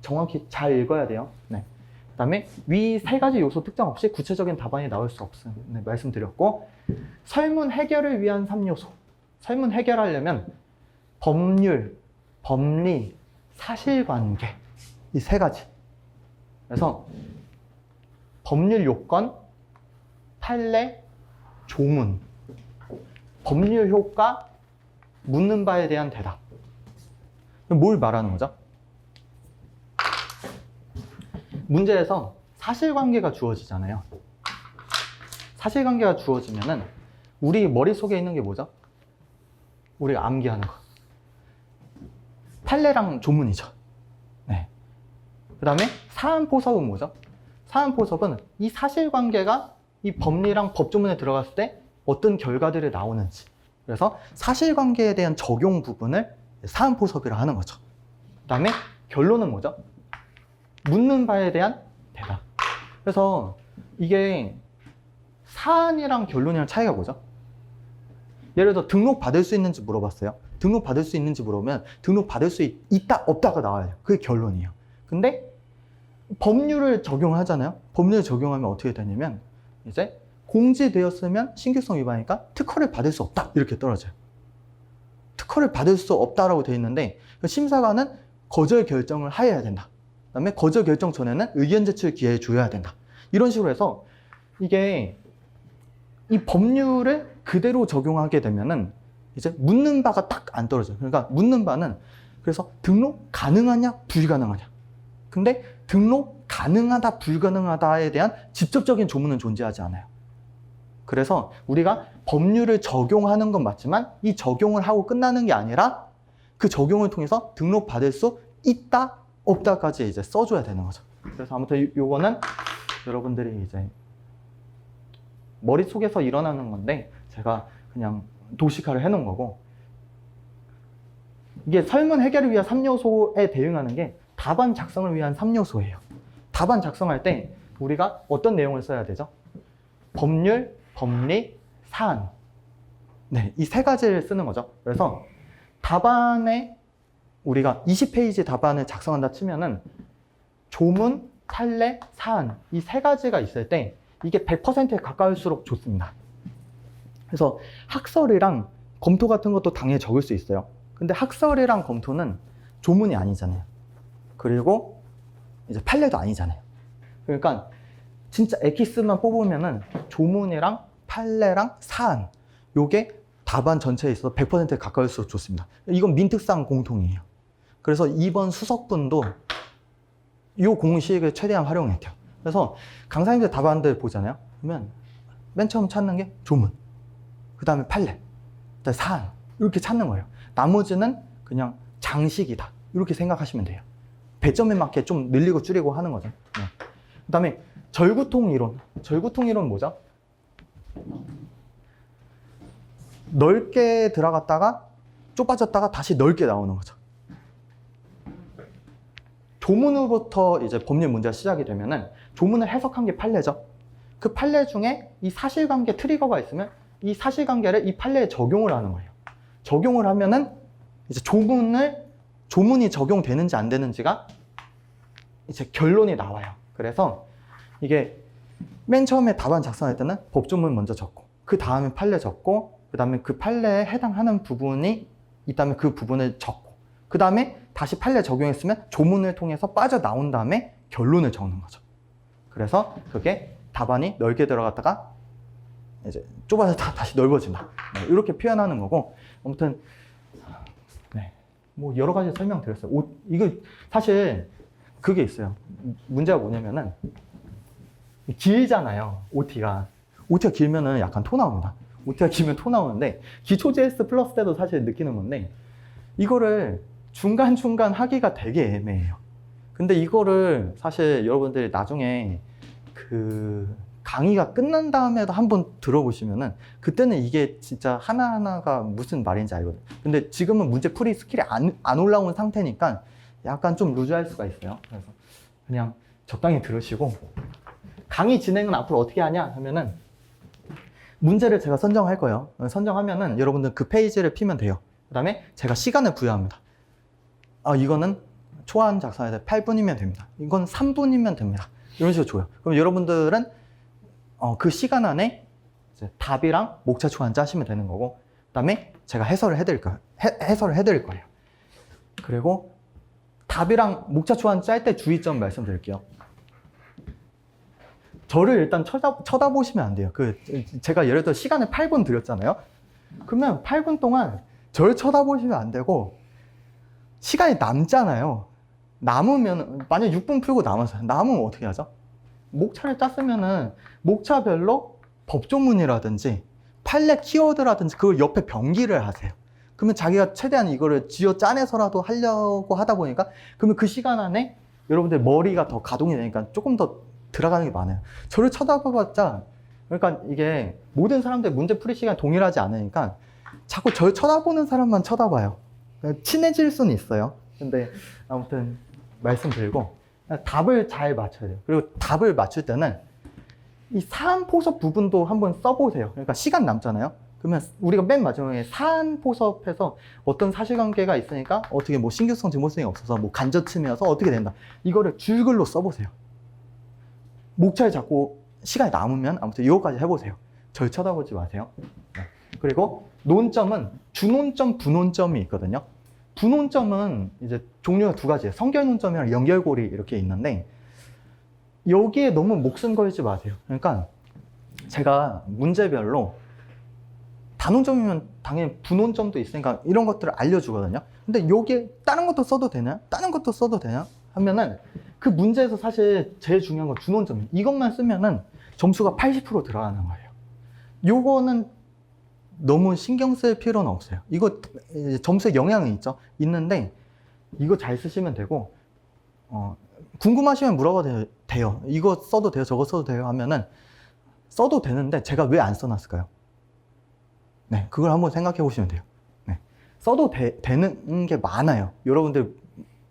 S1: 정확히 잘 읽어야 돼요. 네. 그다음에 위 세 가지 요소 특정 없이 구체적인 답안이 나올 수 없음. 네, 말씀드렸고, 설문 해결을 위한 3요소. 설문 해결하려면 법률, 법리, 사실관계 이 세 가지. 그래서 법률 요건, 판례, 조문, 법률 효과, 묻는 바에 대한 대답. 뭘 말하는 거죠? 문제에서 사실관계가 주어지잖아요. 사실관계가 주어지면은 우리 머릿속에 있는 게 뭐죠? 우리가 암기하는 거. 판례랑 조문이죠. 네. 그 다음에 사안포섭은 뭐죠? 사안포섭은 이 사실관계가 이 법리랑 법조문에 들어갔을 때 어떤 결과들이 나오는지, 그래서 사실관계에 대한 적용 부분을 사안포섭이라 하는 거죠. 그 다음에 결론은 뭐죠? 묻는 바에 대한 대답. 그래서 이게 사안이랑 결론이랑 차이가 뭐죠? 예를 들어 등록 받을 수 있는지 물어봤어요. 등록 받을 수 있는지 물어보면 등록 받을 수 있다 없다가 나와요. 그게 결론이에요. 근데 법률을 적용하잖아요. 법률을 적용하면 어떻게 되냐면 이제 공지되었으면 신규성 위반이니까 특허를 받을 수 없다 이렇게 떨어져요. 특허를 받을 수 없다라고 되어 있는데 심사관은 거절 결정을 하여야 된다. 그다음에 거절 결정 전에는 의견 제출 기회를 줘야 된다. 이런 식으로 해서 이게 이 법률을 그대로 적용하게 되면은 이제 묻는 바가 딱 안 떨어져요. 그러니까 묻는 바는 그래서 등록 가능하냐 불가능하냐. 근데 등록 가능하다 불가능하다에 대한 직접적인 조문은 존재하지 않아요. 그래서 우리가 법률을 적용하는 건 맞지만 이 적용을 하고 끝나는 게 아니라 그 적용을 통해서 등록받을 수 있다 없다까지 이제 써줘야 되는 거죠. 그래서 아무튼 요거는 여러분들이 이제 머릿속에서 일어나는 건데 제가 그냥 도식화를 해놓은 거고, 이게 설문 해결을 위한 3요소에 대응하는 게 답안 작성을 위한 3요소예요. 답안 작성할 때 우리가 어떤 내용을 써야 되죠? 법률, 법리, 사안. 네, 이 세 가지를 쓰는 거죠. 그래서 답안에 우리가 20페이지 답안을 작성한다 치면은 조문, 판례, 사안 이 세 가지가 있을 때 이게 100%에 가까울수록 좋습니다. 그래서 학설이랑 검토 같은 것도 당연히 적을 수 있어요. 근데 학설이랑 검토는 조문이 아니잖아요. 그리고 이제 판례도 아니잖아요. 그러니까 진짜 엑기스만 뽑으면은 조문이랑 판례랑 사안 요게 답안 전체에 있어서 100%에 가까울수록 좋습니다. 이건 민특상 공통이에요. 그래서 이번 수석분도 이 공식을 최대한 활용했대요. 그래서 강사님들 답안들 보잖아요. 그러면 맨 처음 찾는 게 조문, 그 다음에 판례, 그다음에 사안 이렇게 찾는 거예요. 나머지는 그냥 장식이다 이렇게 생각하시면 돼요. 배점에 맞게 좀 늘리고 줄이고 하는 거죠. 네. 그 다음에 절구통 이론. 절구통 이론은 뭐죠? 넓게 들어갔다가 좁아졌다가 다시 넓게 나오는 거죠. 조문으로부터 이제 법률 문제가 시작이 되면은 조문을 해석한 게 판례죠. 그 판례 중에 이 사실관계 트리거가 있으면 이 사실관계를 이 판례에 적용을 하는 거예요. 적용을 하면은 이제 조문이 적용되는지 안 되는지가 이제 결론이 나와요. 그래서 이게 맨 처음에 답안 작성할 때는 법조문 먼저 적고, 그 다음에 판례 적고, 그 다음에 그 판례에 해당하는 부분이 있다면 그 부분을 적고, 그 다음에 다시 판례 적용했으면 조문을 통해서 빠져나온 다음에 결론을 적는 거죠. 그래서 그게 답안이 넓게 들어갔다가 이제 좁아서 다시 넓어진다. 네, 이렇게 표현하는 거고, 아무튼 네, 뭐 여러 가지 설명드렸어요. 이거 사실 그게 있어요. 문제가 뭐냐면은 길잖아요. OT가 길면은 약간 토 나옵니다. OT가 길면 토 나오는데 기초 JS 플러스 때도 사실 느끼는 건데 이거를 중간중간 하기가 되게 애매해요. 근데 이거를 사실 여러분들이 나중에 그 강의가 끝난 다음에도 한번 들어보시면은 그때는 이게 진짜 하나하나가 무슨 말인지 알거든요. 근데 지금은 문제 풀이 스킬이 안 올라온 상태니까 약간 좀 루즈할 수가 있어요. 그래서 그냥 적당히 들으시고, 강의 진행은 앞으로 어떻게 하냐 하면은 문제를 제가 선정할 거예요. 선정하면은 여러분들 그 페이지를 피면 돼요. 그 다음에 제가 시간을 부여합니다. 이거는 초안 작성해야 돼. 8분이면 됩니다. 이건 3분이면 됩니다. 이런 식으로 줘요. 그럼 여러분들은 그 시간 안에 이제 답이랑 목차 초안 짜시면 되는 거고, 그 다음에 제가 해설을 해드릴 거예요. 그리고 답이랑 목차 초안 짤 때 주의점 말씀드릴게요. 저를 일단 쳐다보시면 안 돼요. 제가 예를 들어 시간을 8분 드렸잖아요. 그러면 8분 동안 저를 쳐다보시면 안 되고, 시간이 남잖아요. 남으면, 만약 6분 풀고 남으면 어떻게 하죠? 목차를 짰으면은 목차별로 법조문이라든지 판례 키워드라든지 그걸 옆에 병기를 하세요. 그러면 자기가 최대한 이거를 쥐어 짜내서라도 하려고 하다 보니까, 그러면 그 시간 안에 여러분들 머리가 더 가동이 되니까 조금 더 들어가는 게 많아요. 저를 쳐다봐봤자, 그러니까 이게 모든 사람들 문제 풀이 시간 동일하지 않으니까 자꾸 저를 쳐다보는 사람만 쳐다봐요. 친해질 수는 있어요. 근데 아무튼 말씀드리고, 답을 잘 맞춰야 돼요. 그리고 답을 맞출 때는 이 사안 포섭 부분도 한번 써보세요. 그러니까 시간 남잖아요. 그러면 우리가 맨 마지막에 사안 포섭해서 어떤 사실관계가 있으니까 어떻게 뭐 신규성 증거성이 없어서 뭐 간접침해여서 어떻게 된다. 이거를 줄글로 써보세요. 목차에 자꾸 시간이 남으면 아무튼 이거까지 해보세요. 절 쳐다보지 마세요. 네. 그리고 논점은 주논점, 부논점이 있거든요. 부논점은 이제 종류가 두 가지예요. 성결 논점이랑 연결고리 이렇게 있는데 여기에 너무 목숨 걸지 마세요. 그러니까 제가 문제별로 단논점이면 당연히 부논점도 있으니까 이런 것들을 알려주거든요. 근데 여기에 다른 것도 써도 되냐? 다른 것도 써도 되냐? 하면은 그 문제에서 사실 제일 중요한 건 주논점이에요. 이것만 쓰면은 점수가 80% 들어가는 거예요. 요거는 너무 신경 쓸 필요는 없어요. 이거 점수에 영향이 있죠. 있는데 이거 잘 쓰시면 되고 궁금하시면 물어봐도 돼요. 이거 써도 돼요, 저거 써도 돼요 하면은 써도 되는데 제가 왜 안 써놨을까요? 네, 그걸 한번 생각해 보시면 돼요. 네, 써도 되는 게 많아요. 여러분들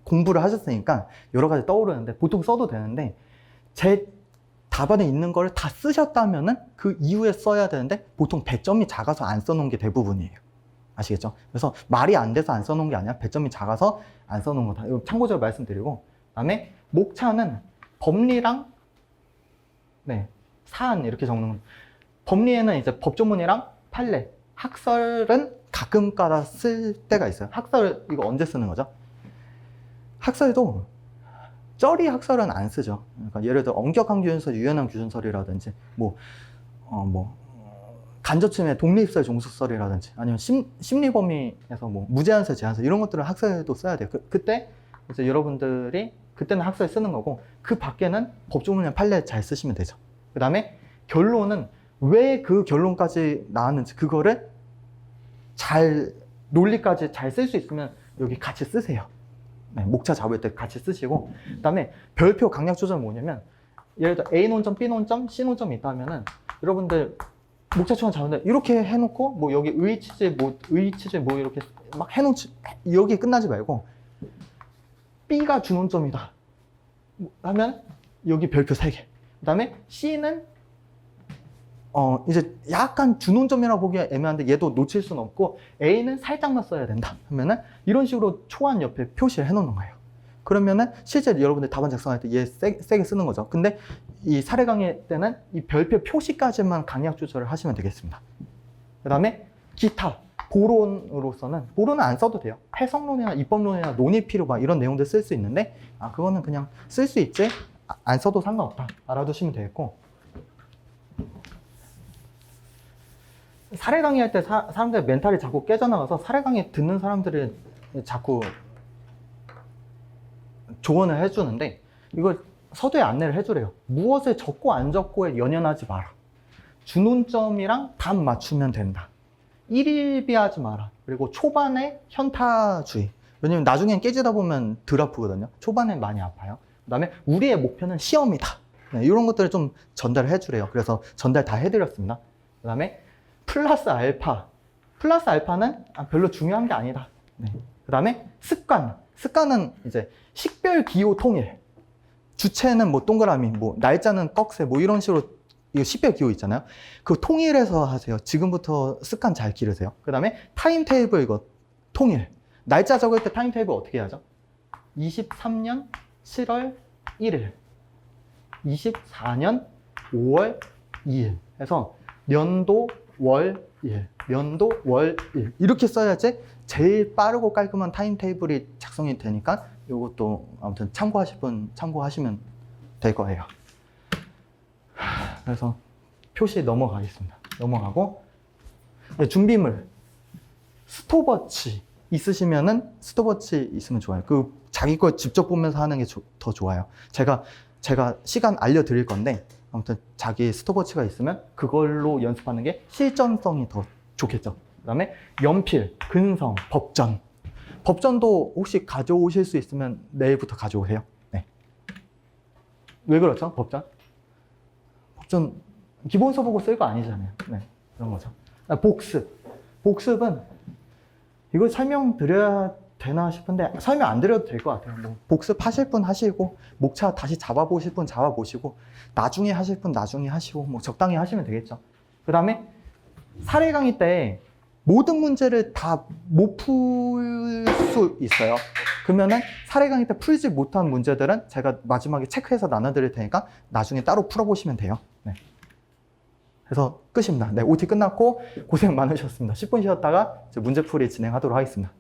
S1: 공부를 하셨으니까 여러 가지 떠오르는데 보통 써도 되는데 제 답안에 있는 걸 다 쓰셨다면은 그 이후에 써야 되는데 보통 배점이 작아서 안 써놓은 게 대부분이에요. 아시겠죠? 그래서 말이 안 돼서 안 써놓은 게 아니라 배점이 작아서 안 써놓은 거다. 이거 참고적으로 말씀드리고, 그다음에 목차는 법리랑 사안 이렇게 적는 거. 법리에는 이제 법조문이랑 판례, 학설은 가끔 가다 쓸 때가 있어요. 학설 이거 언제 쓰는 거죠? 학설도 쩌리 학설은 안 쓰죠. 그러니까 예를 들어 엄격한 규준설, 유연한 규준설이라든지 간접침해 독립설, 종속설이라든지 아니면 심리범위에서 무제한설, 제한설 이런 것들을 학설도 써야 돼요. 그때 이제 여러분들이 그때는 학설 쓰는 거고 그 밖에는 법조문이나 판례 잘 쓰시면 되죠. 그 다음에 결론은 왜 그 결론까지 나왔는지 그거를 잘 논리까지 잘 쓸 수 있으면 여기 같이 쓰세요. 네, 목차 잡을 때 같이 쓰시고, 그 다음에 별표 강약 조절은 뭐냐면 예를 들어 A 논점, B 논점, C 논점이 있다면은 여러분들 목차 초안 잡는데 이렇게 해놓고 여기 의치제 이렇게 막 해놓지, 여기에 끝나지 말고 B가 주논점이다 하면 여기 별표 3개, 그 다음에 C는 이제 약간 주논점이라고 보기가 애매한데 얘도 놓칠 수는 없고 A는 살짝만 써야 된다 하면은 이런 식으로 초안 옆에 표시를 해 놓는 거예요. 그러면은 실제 여러분들 답안 작성할 때 얘 세게 쓰는 거죠. 근데 이 사례 강의 때는 이 별표 표시까지만 강약 조절을 하시면 되겠습니다. 그 다음에 기타 보론으로서는 보론은 안 써도 돼요. 해석론이나 입법론이나 논의 필요 막 이런 내용들 쓸 수 있는데 그거는 그냥 쓸 수 있지 안 써도 상관없다 알아두시면 되겠고, 사례 강의할 때 사람들 멘탈이 자꾸 깨져나가서 사례 강의 듣는 사람들이 자꾸 조언을 해주는데 이걸 서두에 안내를 해주래요. 무엇을 적고 안 적고에 연연하지 마라. 주논점이랑 답 맞추면 된다. 일일비하지 마라. 그리고 초반에 현타주의. 왜냐면 나중엔 깨지다 보면 덜 아프거든요. 초반엔 많이 아파요. 그 다음에 우리의 목표는 시험이다. 이런 것들을 좀 전달을 해주래요. 그래서 전달 다 해드렸습니다. 그 다음에 플러스 알파. 플러스 알파는 별로 중요한 게 아니다. 그 다음에 습관. 습관은 이제 식별, 기호, 통일. 주체는 동그라미, 날짜는 꺽쇠, 이런 식으로 이거 식별, 기호 있잖아요. 그 통일해서 하세요. 지금부터 습관 잘 기르세요. 그 다음에 타임테이블 이거 통일. 날짜 적을 때 타임테이블 어떻게 하죠? 23년 7월 1일. 24년 5월 2일. 해서 년도 월, 일, 연도, 월, 일 이렇게 써야지 제일 빠르고 깔끔한 타임테이블이 작성이 되니까 이것도 아무튼 참고하실 분 참고하시면 될 거예요. 그래서 표시 넘어가겠습니다. 넘어가고 준비물 스톱워치 있으시면은 스톱워치 있으면 좋아요. 그 자기 거 직접 보면서 하는 게 더 좋아요. 제가 시간 알려드릴 건데 아무튼 자기 스톱워치가 있으면 그걸로 연습하는 게 실전성이 더 좋겠죠. 그 다음에 연필, 근성, 법전. 법전도 혹시 가져오실 수 있으면 내일부터 가져오세요. 네. 왜 그렇죠? 법전 기본서 보고 쓸 거 아니잖아요. 네, 그런 거죠. 복습은 이거 설명드려야 되나 싶은데 설명 안 드려도 될 것 같아요. 복습하실 분 하시고 목차 다시 잡아보실 분 잡아보시고 나중에 하실 분 나중에 하시고 적당히 하시면 되겠죠. 그 다음에 사례 강의 때 모든 문제를 다 못 풀 수 있어요. 그러면은 사례 강의 때 풀지 못한 문제들은 제가 마지막에 체크해서 나눠드릴 테니까 나중에 따로 풀어보시면 돼요. 네. 그래서 끝입니다. 네, OT 끝났고 고생 많으셨습니다. 10분 쉬었다가 이제 문제풀이 진행하도록 하겠습니다.